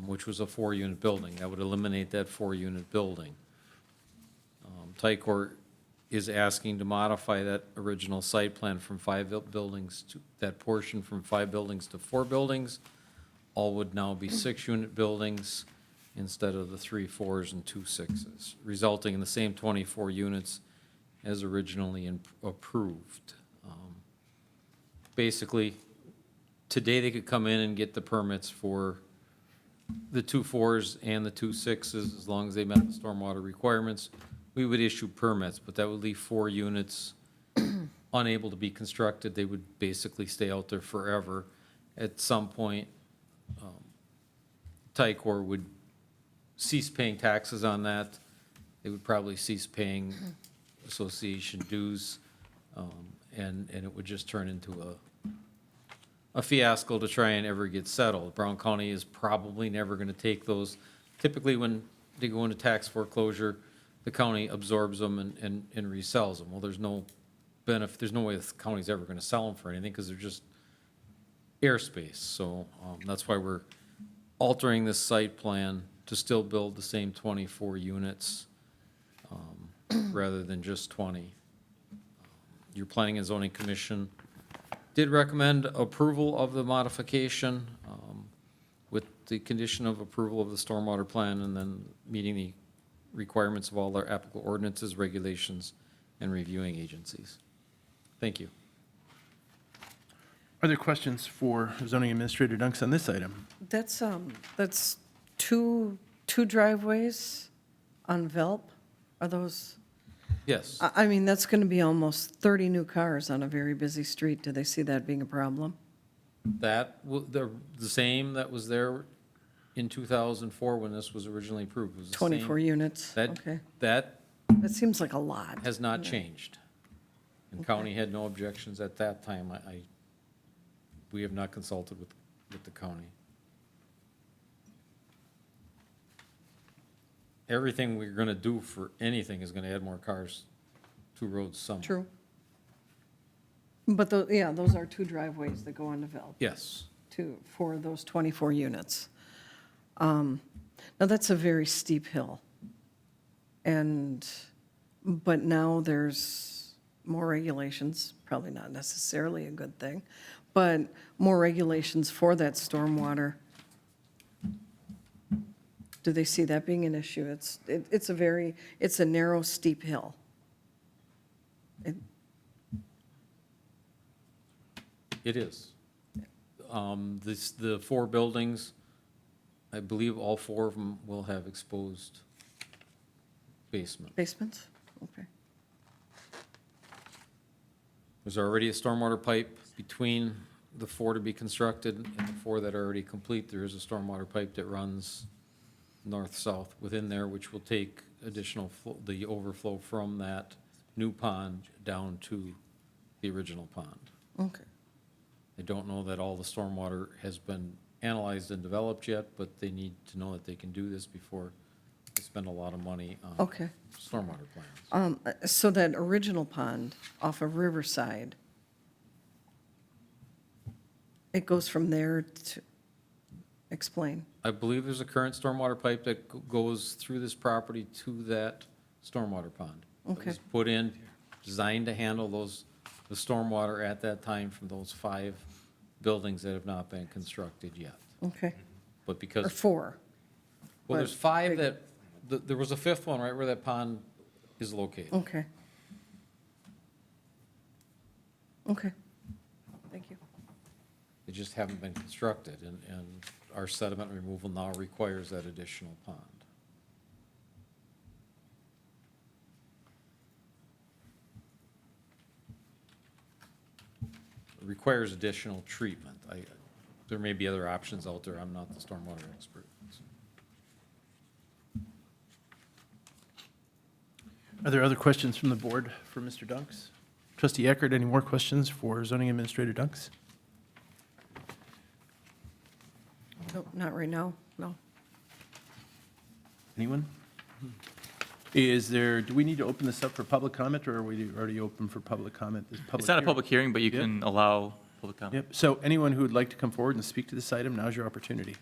Speaker 11: which was a 4-unit building. That would eliminate that 4-unit building. Tycor is asking to modify that original site plan from 5 buildings to, that portion from 5 buildings to 4 buildings. All would now be 6-unit buildings instead of the 3 4s and 2 6s, resulting in the same 24 units as originally approved. Basically, today they could come in and get the permits for the 2 4s and the 2 6s as long as they met the stormwater requirements. We would issue permits, but that would leave 4 units unable to be constructed. They would basically stay out there forever. At some point, Tycor would cease paying taxes on that. They would probably cease paying association dues, and it would just turn into a fiasco to try and ever get settled. Brown County is probably never going to take those. Typically, when they go into tax foreclosure, the county absorbs them and resells them. Well, there's no benefit, there's no way the county's ever going to sell them for anything because they're just airspace. So that's why we're altering this site plan to still build the same 24 units rather than just 20. Your Planning and Zoning Commission did recommend approval of the modification with the condition of approval of the stormwater plan and then meeting the requirements of all our applicable ordinances, regulations, and reviewing agencies. Thank you.
Speaker 2: Are there questions for Zoning Administrator Dunks on this item?
Speaker 6: That's two driveways on Velp? Are those,
Speaker 11: Yes.
Speaker 6: I mean, that's going to be almost 30 new cars on a very busy street. Do they see that being a problem?
Speaker 11: That, the same that was there in 2004 when this was originally approved. It was the same.
Speaker 6: 24 units?
Speaker 11: That,
Speaker 6: Okay.
Speaker 11: that
Speaker 6: That seems like a lot.
Speaker 11: has not changed. And county had no objections at that time. We have not consulted with the county. Everything we're gonna do for anything is gonna add more cars to roads somewhere.
Speaker 6: True. But, yeah, those are 2 driveways that go into Velp.
Speaker 11: Yes.
Speaker 6: for those 24 units. Now, that's a very steep hill. But now there's more regulations, probably not necessarily a good thing, but more regulations for that stormwater. Do they see that being an issue? It's a narrow, steep hill.
Speaker 11: It is. The 4 buildings, I believe all 4 of them will have exposed basement.
Speaker 6: Basements? Okay.
Speaker 11: There's already a stormwater pipe between the 4 to be constructed and the 4 that are already complete. There is a stormwater pipe that runs north-south within there, which will take additional, the overflow from that new pond down to the original pond.
Speaker 6: Okay.
Speaker 11: I don't know that all the stormwater has been analyzed and developed yet, but they need to know that they can do this before they spend a lot of money on
Speaker 6: Okay.
Speaker 11: stormwater plans.
Speaker 6: So that original pond off of Riverside, it goes from there to, explain.
Speaker 11: I believe there's a current stormwater pipe that goes through this property to that stormwater pond. It
Speaker 6: Okay.
Speaker 11: was put in, designed to handle the stormwater at that time from those 5 buildings that have not been constructed yet.
Speaker 6: Okay.
Speaker 11: But
Speaker 6: Or
Speaker 11: because,
Speaker 6: 4.
Speaker 11: well, there's
Speaker 6: but
Speaker 11: 5
Speaker 6: big-
Speaker 11: there was a 5th one right where that pond is located.
Speaker 6: Okay. Okay. Thank you.
Speaker 11: They just haven't been constructed, and our sediment removal now requires that additional pond. It requires additional treatment. There may be other options out there. I'm not the stormwater expert.
Speaker 2: Are there other questions from the board for Mr. Dunks? Trustee Eckert, any more questions for zoning administrator Dunks?
Speaker 6: Nope, not right now, no.
Speaker 2: Anyone? Do we need to open this up for public comment, or are we already open for public comment?
Speaker 4: It's not a public hearing, but you
Speaker 2: Yep.
Speaker 4: can allow public comment.
Speaker 2: Yep, so anyone who would like to come forward and speak to this item, now's your opportunity.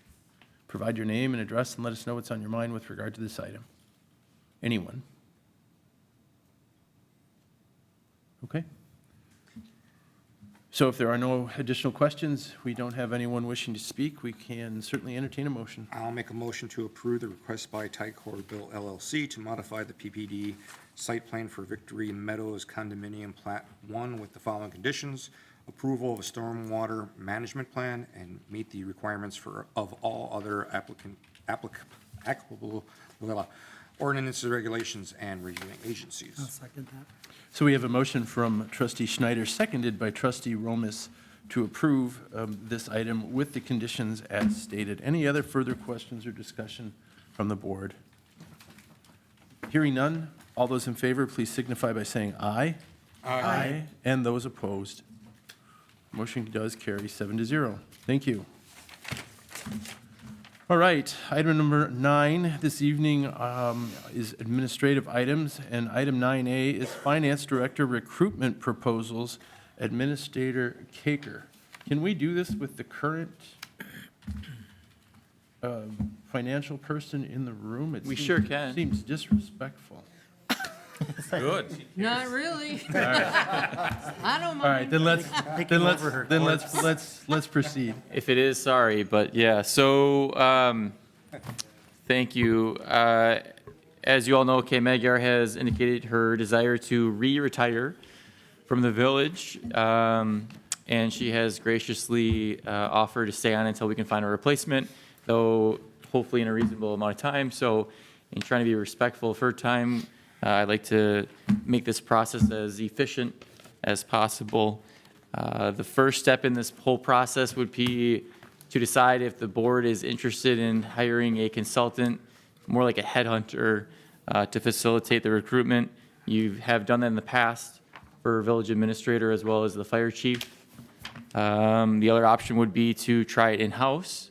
Speaker 2: Provide your name and address and let us know what's on your mind with regard to this item. Anyone? Okay. So if there are no additional questions, we don't have anyone wishing to speak, we can certainly entertain a motion.
Speaker 3: I'll make a motion to approve the request by Ticor Bill LLC to modify the PPD site plan for Victory Meadows Condominium Plat 1 with the following conditions: approval of a stormwater management plan and meet the requirements of all other applicable ordinances, regulations, and reviewing agencies.
Speaker 7: second that.
Speaker 2: So we have a motion from trustee Schneider, seconded by trustee Romas, to approve this item with the conditions as stated. Any other further questions or discussion from the board? Hearing none, all those in favor, please signify by saying aye. Aye. And those opposed. Motion does carry 7-0. Thank you. All right, item number 9 this evening is administrative items, and item 9A is Finance Director Recruitment Proposals, Administrator Kaker. Can we do this with the current financial person in the room? It
Speaker 4: We
Speaker 2: seems-
Speaker 4: sure can.
Speaker 2: Seems disrespectful.
Speaker 11: Good.
Speaker 8: Not really. I don't
Speaker 2: All right,
Speaker 8: mind.
Speaker 2: let's proceed.
Speaker 4: If it is, sorry, but yeah, so, thank you. As you all know, Kay Magyar has indicated her desire to retire from the village, and she has graciously offered to stay on until we can find a replacement, though hopefully in a reasonable amount of time. So in trying to be respectful of her time, I'd like to make this process as efficient as possible. The first step in this whole process would be to decide if the board is interested in hiring a consultant, more like a headhunter, to facilitate the recruitment. You have done that in the past for village administrator as well as the fire chief. The other option would be to try it in-house.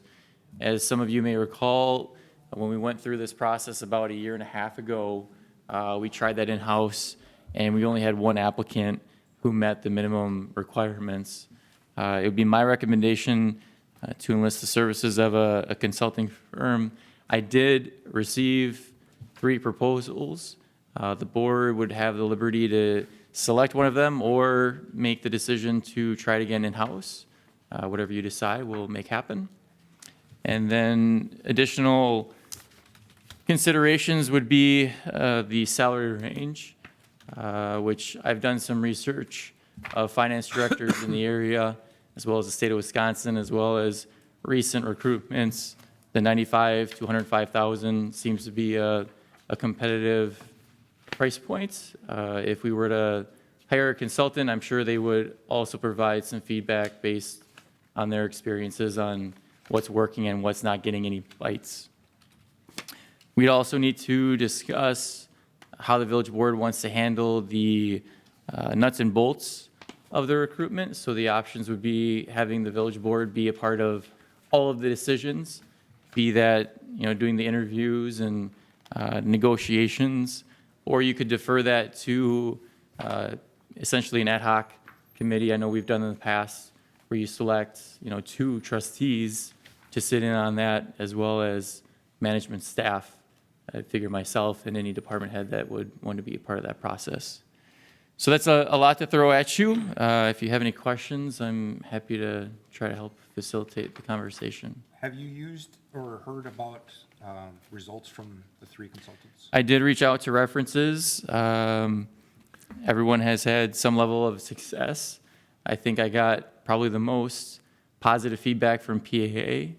Speaker 4: As some of you may recall, when we went through this process about a year and a half ago, we tried that in-house, and we only had one applicant who met the minimum requirements. It would be my recommendation to enlist the services of a consulting firm. I did receive 3 proposals. The board would have the liberty to select one of them or make the decision to try it again in-house. Whatever you decide, we'll make happen. And then additional considerations would be the salary range, which I've done some research of finance directors in the area, as well as the state of Wisconsin, as well as recent recruitments. The 95 to 105,000 seems to be a competitive price point. If we were to hire a consultant, I'm sure they would also provide some feedback based on their experiences on what's working and what's not getting any bites. We'd also need to discuss how the village board wants to handle the nuts and bolts of the recruitment. So the options would be having the village board be a part of all of the decisions, be that, doing the interviews and negotiations, or you could defer that to essentially an ad hoc committee. I know we've done in the past where you select, 2 trustees to sit in on that, as well as management staff. I figure myself and any department head that would want to be a part of that process. So that's a lot to throw at you. If you have any questions, I'm happy to try to help facilitate the conversation.
Speaker 3: Have you used or heard about results from the 3 consultants?
Speaker 4: I did reach out to references. Everyone has had some level of success. I think I got probably the most positive feedback from PAA.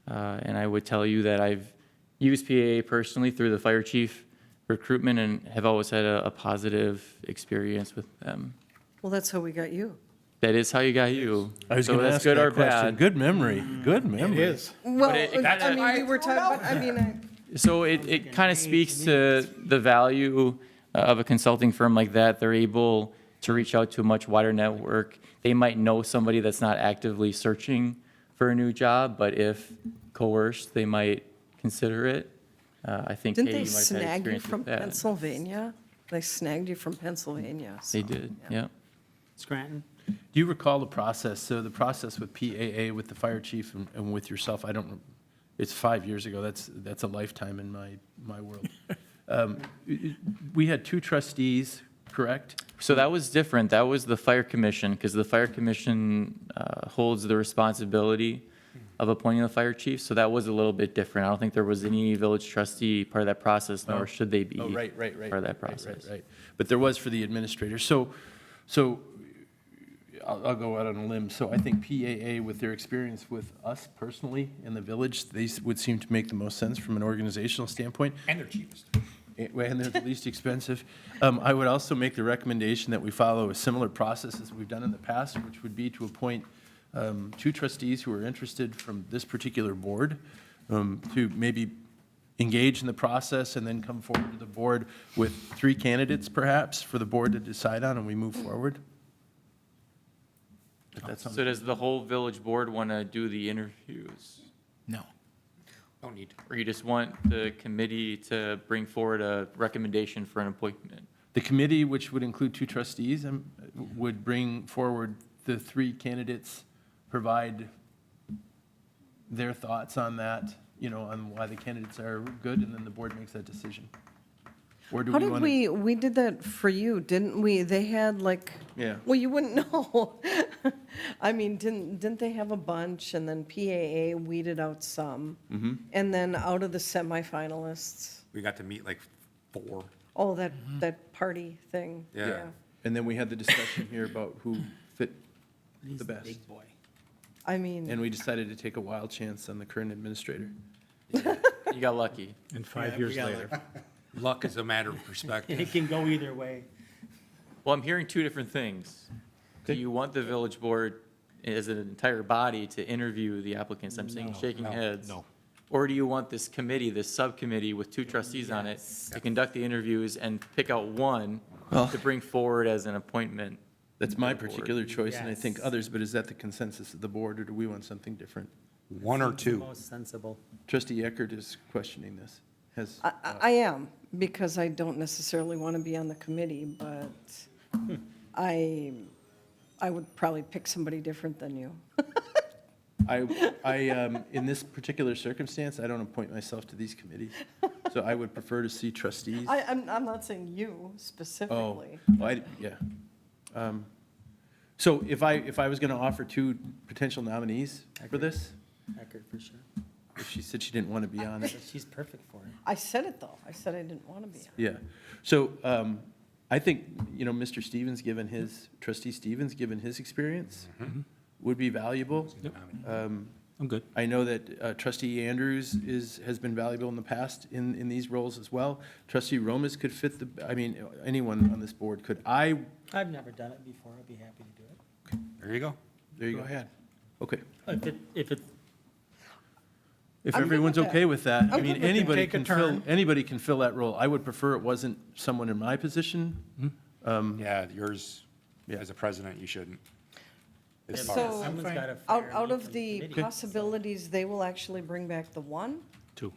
Speaker 4: And I would tell you that I've used PAA personally through the fire chief recruitment and have always had a positive experience with them.
Speaker 6: Well, that's how we got you.
Speaker 4: That is how you got you.
Speaker 2: I was
Speaker 4: So
Speaker 2: going to
Speaker 4: that's
Speaker 2: ask
Speaker 4: good
Speaker 2: that
Speaker 4: or
Speaker 2: question.
Speaker 4: bad.
Speaker 2: Good memory. Good memory.
Speaker 7: It is.
Speaker 6: Well,
Speaker 4: it kinda-
Speaker 6: we were talking,
Speaker 4: So it kind of speaks to the value of a consulting firm like that. They're able to reach out to a much wider network. They might know somebody that's not actively searching for a new job, but if coerced, they might consider it. I think
Speaker 6: didn't
Speaker 4: Katie
Speaker 6: they
Speaker 4: might have had
Speaker 6: snag you
Speaker 4: experience
Speaker 6: from
Speaker 4: with that.
Speaker 6: Pennsylvania? They snagged you from Pennsylvania.
Speaker 4: They
Speaker 6: so,
Speaker 4: did, yeah.
Speaker 12: Scranton?
Speaker 2: Do you recall the process? So the process with PAA, with the fire chief and with yourself, I don't, it's 5 years ago. That's a lifetime in my world. We had 2 trustees, correct?
Speaker 4: So that was different. That was the fire commission, because the fire commission holds the responsibility of appointing the fire chief. So that was a little bit different. I don't think there was any village trustee part of that process, nor should they be
Speaker 2: Oh, right.
Speaker 4: part of that process.
Speaker 2: Right. But there was for the administrator. So I'll go out on a limb. So I think PAA, with their experience with us personally in the village, they would seem to make the most sense from an organizational standpoint.
Speaker 3: And they're cheapest.
Speaker 2: And they're the least expensive. I would also make the recommendation that we follow a similar process as we've done in the past, which would be to appoint 2 trustees who are interested from this particular board to maybe engage in the process and then come forward to the board with 3 candidates perhaps for the board to decide on, and we move forward. If that sounds-
Speaker 4: So does the whole village board want to do the interviews?
Speaker 12: No.
Speaker 3: Don't need to.
Speaker 4: Or you just want the committee to bring forward a recommendation for an appointment?
Speaker 2: The committee, which would include 2 trustees, would bring forward the 3 candidates, provide their thoughts on that, on why the candidates are good, and then the board makes that decision. Or do
Speaker 6: How
Speaker 2: we
Speaker 6: did
Speaker 2: want to?
Speaker 6: we did that for you, didn't we? They had
Speaker 2: Yeah.
Speaker 6: well, you wouldn't know. I mean, didn't they have a bunch, and then PAA weeded out some?
Speaker 2: Mm-hmm.
Speaker 6: And then out of the semifinalists,
Speaker 3: We got to meet like 4.
Speaker 6: oh, that party thing,
Speaker 3: Yeah.
Speaker 6: yeah.
Speaker 2: And then we had the discussion here about who fit
Speaker 12: He's
Speaker 2: the
Speaker 12: the
Speaker 2: best.
Speaker 12: big boy.
Speaker 6: I mean,
Speaker 2: And we decided to take a wild chance on the current administrator.
Speaker 4: You got lucky.
Speaker 5: And
Speaker 12: Yeah,
Speaker 5: 5
Speaker 12: we
Speaker 5: years
Speaker 12: got
Speaker 5: later.
Speaker 3: Luck is a matter of perspective.
Speaker 12: It can go either way.
Speaker 4: Well, I'm hearing 2 different things. Do you want the village board as an entire body to interview the applicants? I'm seeing shaking heads.
Speaker 7: no.
Speaker 4: Or do you want this committee, this subcommittee with 2 trustees on it, to conduct the interviews and pick out one to bring forward as an appointment?
Speaker 2: That's my
Speaker 4: to the board?
Speaker 2: particular choice, and I think
Speaker 12: Yes.
Speaker 2: others, but is that the consensus of the board, or do we want something different?
Speaker 3: 1 or
Speaker 12: The
Speaker 3: 2.
Speaker 12: most sensible.
Speaker 2: Trustee Eckert is questioning this. Has,
Speaker 6: I am, because I don't necessarily want to be on the committee, but I would probably pick somebody different than you.
Speaker 2: In this particular circumstance, I don't appoint myself to these committees. So I would prefer to see trustees.
Speaker 6: I'm not saying you
Speaker 2: Oh,
Speaker 6: specifically.
Speaker 2: well, yeah. So if I was going to offer two potential nominees for this,
Speaker 12: Record for sure.
Speaker 2: if she said she didn't want to be on it,
Speaker 12: She's perfect for it.
Speaker 6: I said it, though. I said I didn't want to be.
Speaker 2: yeah. So I think, Mr. Stevens, Trustee Stevens, given his experience, would be valuable.
Speaker 12: I'm good.
Speaker 2: I know that Trustee Andrews has been valuable in the past in these roles as well. Trustee Romas could fit anyone on this board could.
Speaker 12: I've never done it before. I'd be happy to do it.
Speaker 3: There you go.
Speaker 2: There you go.
Speaker 11: ahead.
Speaker 2: Okay.
Speaker 12: If it,
Speaker 2: If
Speaker 6: I'm good
Speaker 2: everyone's
Speaker 6: with that.
Speaker 2: okay with that, I
Speaker 6: I'm
Speaker 2: mean,
Speaker 6: good with
Speaker 2: anybody
Speaker 7: Take a
Speaker 2: can fill,
Speaker 7: turn.
Speaker 2: anybody can fill that role. I would prefer it wasn't someone in my position.
Speaker 3: Yeah, yours,
Speaker 2: Yeah.
Speaker 3: as a president, you shouldn't. It's
Speaker 6: So-
Speaker 3: fine.
Speaker 12: someone's got to.
Speaker 6: Out of the possibilities, they will actually bring back the one?
Speaker 12: Two.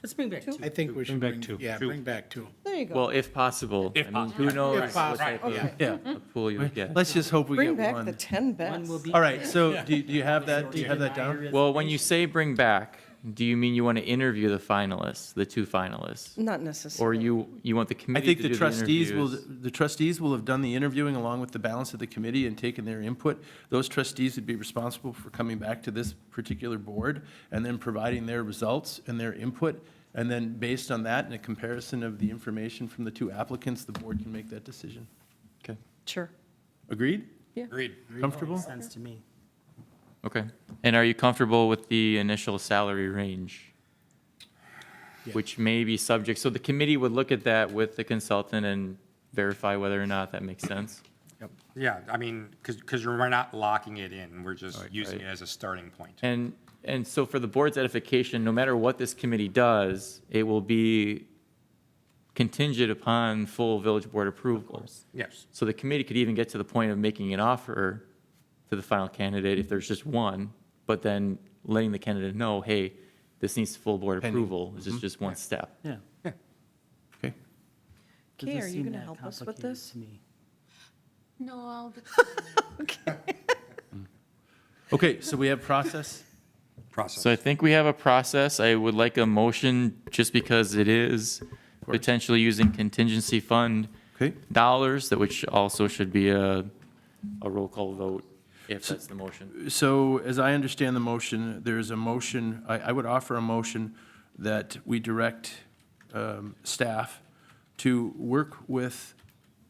Speaker 12: Let's bring back two.
Speaker 7: I think we should
Speaker 12: Bring back two.
Speaker 7: Yeah, bring back two.
Speaker 6: There you go.
Speaker 4: Well, if possible. I mean, who knows what type of
Speaker 2: Yeah.
Speaker 4: pool you would get.
Speaker 2: Let's just hope we
Speaker 6: Bring
Speaker 2: get
Speaker 6: back the
Speaker 2: one.
Speaker 6: 10
Speaker 12: One
Speaker 6: best.
Speaker 12: will be.
Speaker 2: All right, so do you have that, down?
Speaker 4: Well, when you say bring back, do you mean you want to interview the finalists, the two finalists?
Speaker 6: Not
Speaker 4: Or
Speaker 6: necessarily.
Speaker 4: you want the
Speaker 2: I
Speaker 4: committee
Speaker 2: think
Speaker 4: to
Speaker 2: the
Speaker 4: do the
Speaker 2: trustees
Speaker 4: interviews?
Speaker 2: the trustees will have done the interviewing along with the balance of the committee and taken their input. Those trustees would be responsible for coming back to this particular board and then providing their results and their input. And then based on that and a comparison of the information from the two applicants, the board can make that decision.
Speaker 4: Okay,
Speaker 6: Sure.
Speaker 2: Agreed?
Speaker 3: Agreed.
Speaker 2: Comfortable?
Speaker 12: Makes sense to me.
Speaker 4: okay. And are you comfortable with the initial salary range? Which may be subject, so the committee would look at that with the consultant and verify whether or not that makes sense?
Speaker 3: Yeah, I mean, because we're not locking it in, we're just using
Speaker 4: right.
Speaker 3: it as a starting point.
Speaker 4: And so for the board's edification, no matter what this committee does, it will be contingent upon full village board approval.
Speaker 3: Yes.
Speaker 4: So the committee could even get to the point of making an offer to the final candidate if there's just one, but then letting the candidate know, hey, this needs full board
Speaker 2: Pending.
Speaker 4: approval. This is just one step.
Speaker 12: Yeah.
Speaker 2: Okay.
Speaker 6: Kay, are you going to help us with this?
Speaker 8: No, I'll.
Speaker 2: Okay, so we have process.
Speaker 3: Process.
Speaker 4: So I think we have a process. I would like a motion, just because it is potentially using contingency fund
Speaker 2: Okay.
Speaker 4: dollars, that which also should be a roll call vote, if that's the motion.
Speaker 2: So as I understand the motion, there is a motion, I would offer a motion that we direct staff to work with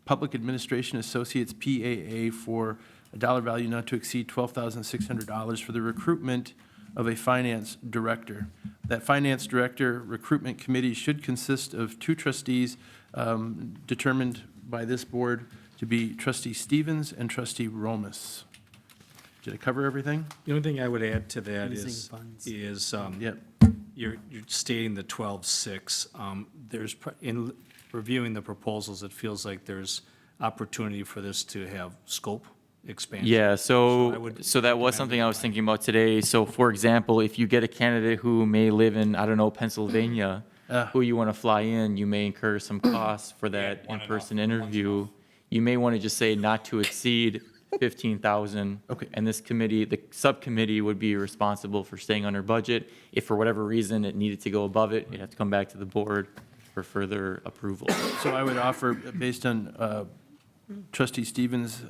Speaker 2: Public Administration Associates, PAA, for a dollar value not to exceed $12,600 for the recruitment of a finance director. That finance director recruitment committee should consist of two trustees determined by this board to be Trustee Stevens and Trustee Romas. Did I cover everything?
Speaker 13: The only thing I would add to that
Speaker 12: Using
Speaker 13: is,
Speaker 12: funds.
Speaker 2: Yep.
Speaker 13: you're stating the 12.6. There's, in reviewing the proposals, it feels like there's opportunity for this to have scope expansion.
Speaker 4: Yeah,
Speaker 13: I
Speaker 4: so,
Speaker 13: would
Speaker 4: so that was something I was thinking about today. So for example, if you get a candidate who may live in, I don't know, Pennsylvania, who you want to fly in, you may incur some costs for that
Speaker 3: one
Speaker 4: in-person
Speaker 3: enough,
Speaker 4: interview. You may want to just say not to exceed 15,000.
Speaker 2: Okay.
Speaker 4: And this committee, the subcommittee would be responsible for staying under budget. If for whatever reason it needed to go above it, you'd have to come back to the board for further approval.
Speaker 2: So I would offer, based on Trustee Stevens'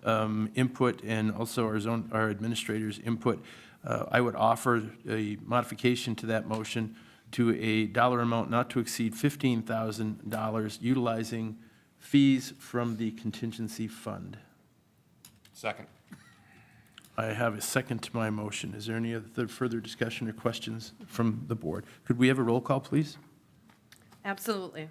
Speaker 2: input and also our administrator's input, I would offer a modification to that motion to a dollar amount not to exceed $15,000, utilizing fees from the contingency fund.
Speaker 3: Second.
Speaker 2: I have a second to my motion. Is there any other further discussion or questions from the board? Could we have a roll call, please?
Speaker 14: Absolutely.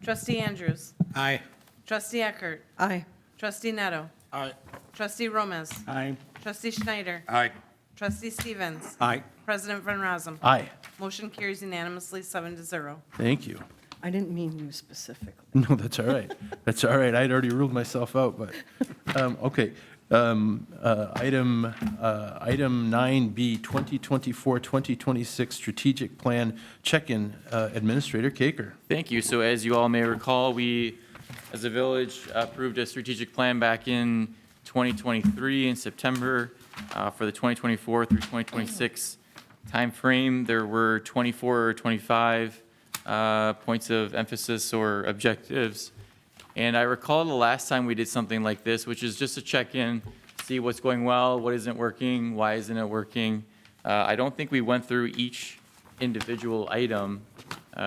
Speaker 14: Trustee Andrews.
Speaker 7: Aye.
Speaker 14: Trustee Eckert.
Speaker 6: Aye.
Speaker 14: Trustee Neto.
Speaker 7: Aye.
Speaker 14: Trustee Romas.
Speaker 12: Aye.
Speaker 14: Trustee Schneider.
Speaker 3: Aye.
Speaker 14: Trustee Stevens.
Speaker 13: Aye.
Speaker 14: President Van Rossum.
Speaker 2: Aye.
Speaker 14: Motion carries unanimously, 7-0.
Speaker 2: Thank you.
Speaker 6: I didn't mean you specifically.
Speaker 2: No, that's all right. That's all right. I'd already ruled myself out, but, okay. Item 9B, 2024-2026 Strategic Plan Check-in, Administrator Kaker.
Speaker 4: Thank you. So as you all may recall, we, as a village, approved a strategic plan back in 2023 in September. For the 2024 through 2026 timeframe, there were 24 or 25 points of emphasis or objectives. And I recall the last time we did something like this, which is just to check in, see what's going well, what isn't working, why isn't it working. I don't think we went through each individual item.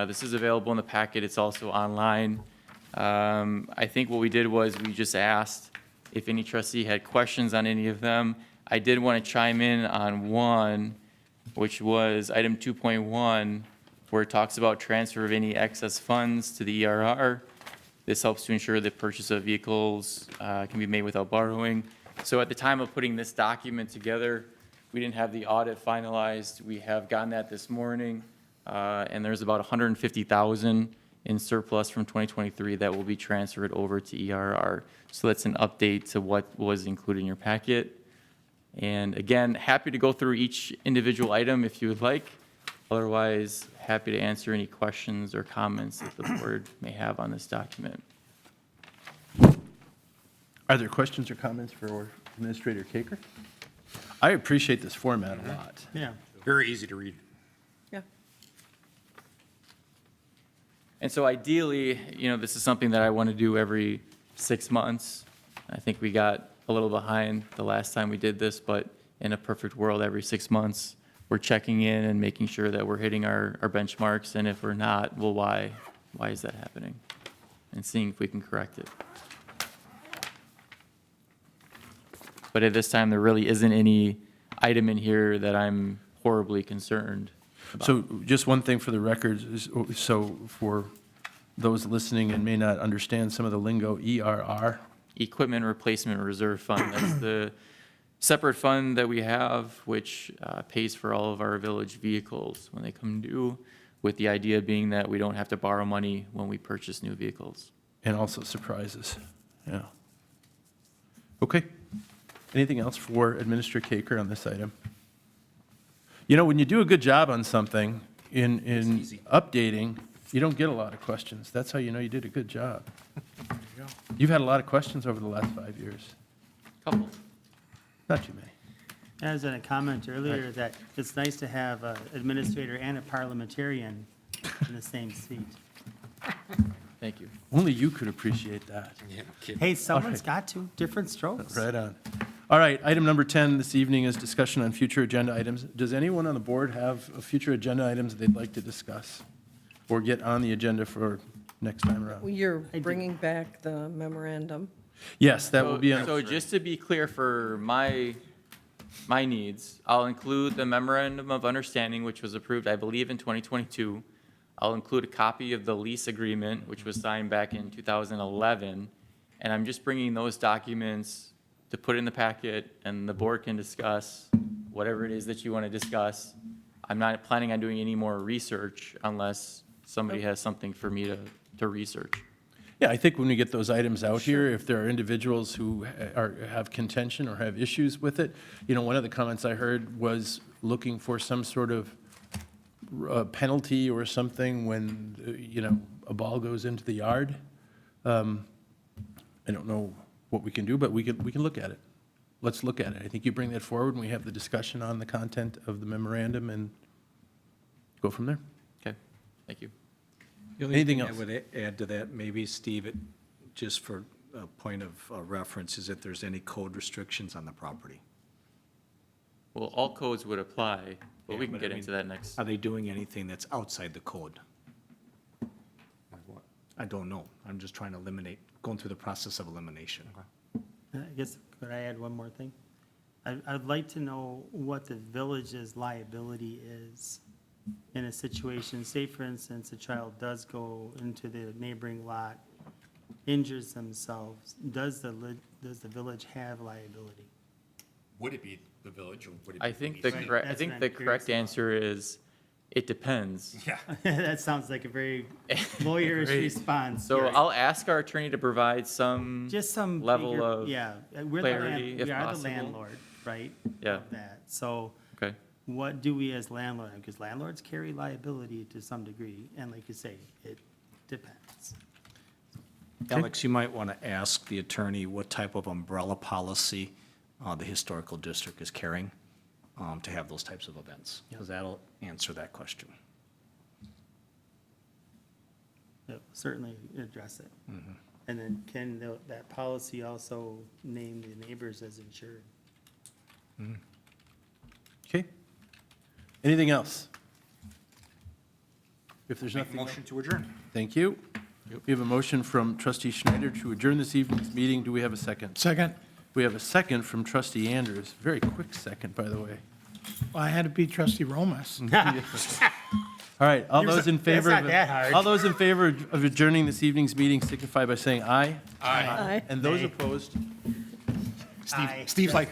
Speaker 4: This is available in the packet. It's also online. I think what we did was we just asked if any trustee had questions on any of them. I did want to chime in on one, which was item 2.1, where it talks about transfer of any excess funds to the ERR. This helps to ensure that purchase of vehicles can be made without borrowing. So at the time of putting this document together, we didn't have the audit finalized. We have gotten that this morning, and there's about 150,000 in surplus from 2023 that will be transferred over to ERR. So that's an update to what was included in your packet. And again, happy to go through each individual item if you would like. Otherwise, happy to answer any questions or comments that the board may have on this document.
Speaker 2: Are there questions or comments for Administrator Kaker? I appreciate this format a lot.
Speaker 12: Yeah.
Speaker 3: Very easy to read.
Speaker 6: Yeah.
Speaker 4: And so ideally, this is something that I want to do every 6 months. I think we got a little behind the last time we did this, but in a perfect world, every 6 months, we're checking in and making sure that we're hitting our benchmarks. And if we're not, well, why? Why is that happening? And seeing if we can correct it. But at this time, there really isn't any item in here that I'm horribly concerned about.
Speaker 2: So just one thing for the record, so for those listening and may not understand some of the lingo, ERR?
Speaker 4: Equipment Replacement Reserve Fund. That's the separate fund that we have, which pays for all of our village vehicles when they come due, with the idea being that we don't have to borrow money when we purchase new vehicles.
Speaker 2: And also surprises, yeah. Okay. Anything else for Administrator Kaker on this item? When you do a good job on something in updating, you don't get a lot of questions. That's how you know you did a good job. You've had a lot of questions over the last 5 years.
Speaker 4: Couple.
Speaker 2: Not too many.
Speaker 12: As in a comment earlier, that it's nice to have an administrator and a parliamentarian in the same seat.
Speaker 4: Thank you.
Speaker 2: Only you could appreciate that.
Speaker 3: Yeah, no kidding.
Speaker 12: Hey, someone's got to, different strokes.
Speaker 2: Right on. All right, item number 10 this evening is discussion on future agenda items. Does anyone on the board have future agenda items they'd like to discuss or get on the agenda for next time around?
Speaker 6: You're bringing back the memorandum.
Speaker 2: Yes, that will be on.
Speaker 4: So just to be clear for my needs, I'll include the memorandum of understanding, which was approved, I believe, in 2022. I'll include a copy of the lease agreement, which was signed back in 2011. And I'm just bringing those documents to put in the packet, and the board can discuss whatever it is that you want to discuss. I'm not planning on doing any more research unless somebody has something for me to research.
Speaker 2: Yeah, I think when we get those items out here, if there are individuals who have contention or have issues with it, one of the comments I heard was looking for some sort of penalty or something when, a ball goes into the yard. I don't know what we can do, but we can look at it. Let's look at it. I think you bring that forward and we have the discussion on the content of the memorandum and go from there.
Speaker 4: Okay, thank you.
Speaker 13: The only
Speaker 2: Anything
Speaker 13: thing
Speaker 2: else?
Speaker 13: I would add to that, maybe, Steve, just for a point of reference, is if there's any code restrictions on the property.
Speaker 4: Well, all codes would apply, but we
Speaker 13: Yeah,
Speaker 4: can
Speaker 13: but
Speaker 4: get
Speaker 13: I
Speaker 4: into
Speaker 13: mean,
Speaker 4: that next.
Speaker 13: Are they doing anything that's outside the code?
Speaker 3: Like what?
Speaker 13: I don't know. I'm just trying to going through the process of elimination.
Speaker 12: I guess, could I add one more thing? I'd like to know what the village's liability is in a situation, say for instance, a child does go into the neighboring lot, injures themselves, does the village have liability?
Speaker 3: Would it be the village or would it be?
Speaker 4: I think the
Speaker 12: Right,
Speaker 4: correct, I
Speaker 12: that's
Speaker 4: think
Speaker 12: what
Speaker 4: the
Speaker 12: I'm curious
Speaker 4: correct
Speaker 12: about.
Speaker 4: answer is, it depends.
Speaker 3: Yeah.
Speaker 12: That sounds like a very lawyerish
Speaker 2: Great.
Speaker 12: response.
Speaker 4: So
Speaker 12: Yeah.
Speaker 4: I'll ask our attorney to provide some
Speaker 12: Just some
Speaker 4: level
Speaker 12: bigger-
Speaker 4: of
Speaker 12: yeah, we're the
Speaker 4: clarity, if
Speaker 12: we are the
Speaker 4: possible.
Speaker 12: landlord, right?
Speaker 4: Yeah.
Speaker 12: Of that. So
Speaker 4: Okay.
Speaker 12: what do we as landlord, because landlords carry liability to some degree, and like you say, it depends.
Speaker 13: Alex, you might want to ask the attorney what type of umbrella policy the historical district is carrying to have those types of events, because that'll answer that question.
Speaker 12: Yep, certainly address it. And then can that policy also name the neighbors as insured?
Speaker 2: Okay. Anything else? If there's
Speaker 3: Make a
Speaker 2: nothing.
Speaker 3: motion to adjourn.
Speaker 2: Thank you. We have a motion from trustee Schneider to adjourn this evening's meeting. Do we have a second?
Speaker 15: Second.
Speaker 2: We have a second from trustee Andrews. Very quick second, by the way.
Speaker 15: Well, I had to be trustee Romas.
Speaker 2: All right, all those in favor
Speaker 12: not
Speaker 2: of,
Speaker 12: that hard.
Speaker 2: all those in favor of adjourning this evening's meeting signify by saying aye.
Speaker 6: Aye.
Speaker 2: And those
Speaker 12: Nay.
Speaker 2: opposed?
Speaker 12: Aye.
Speaker 3: Steve's like,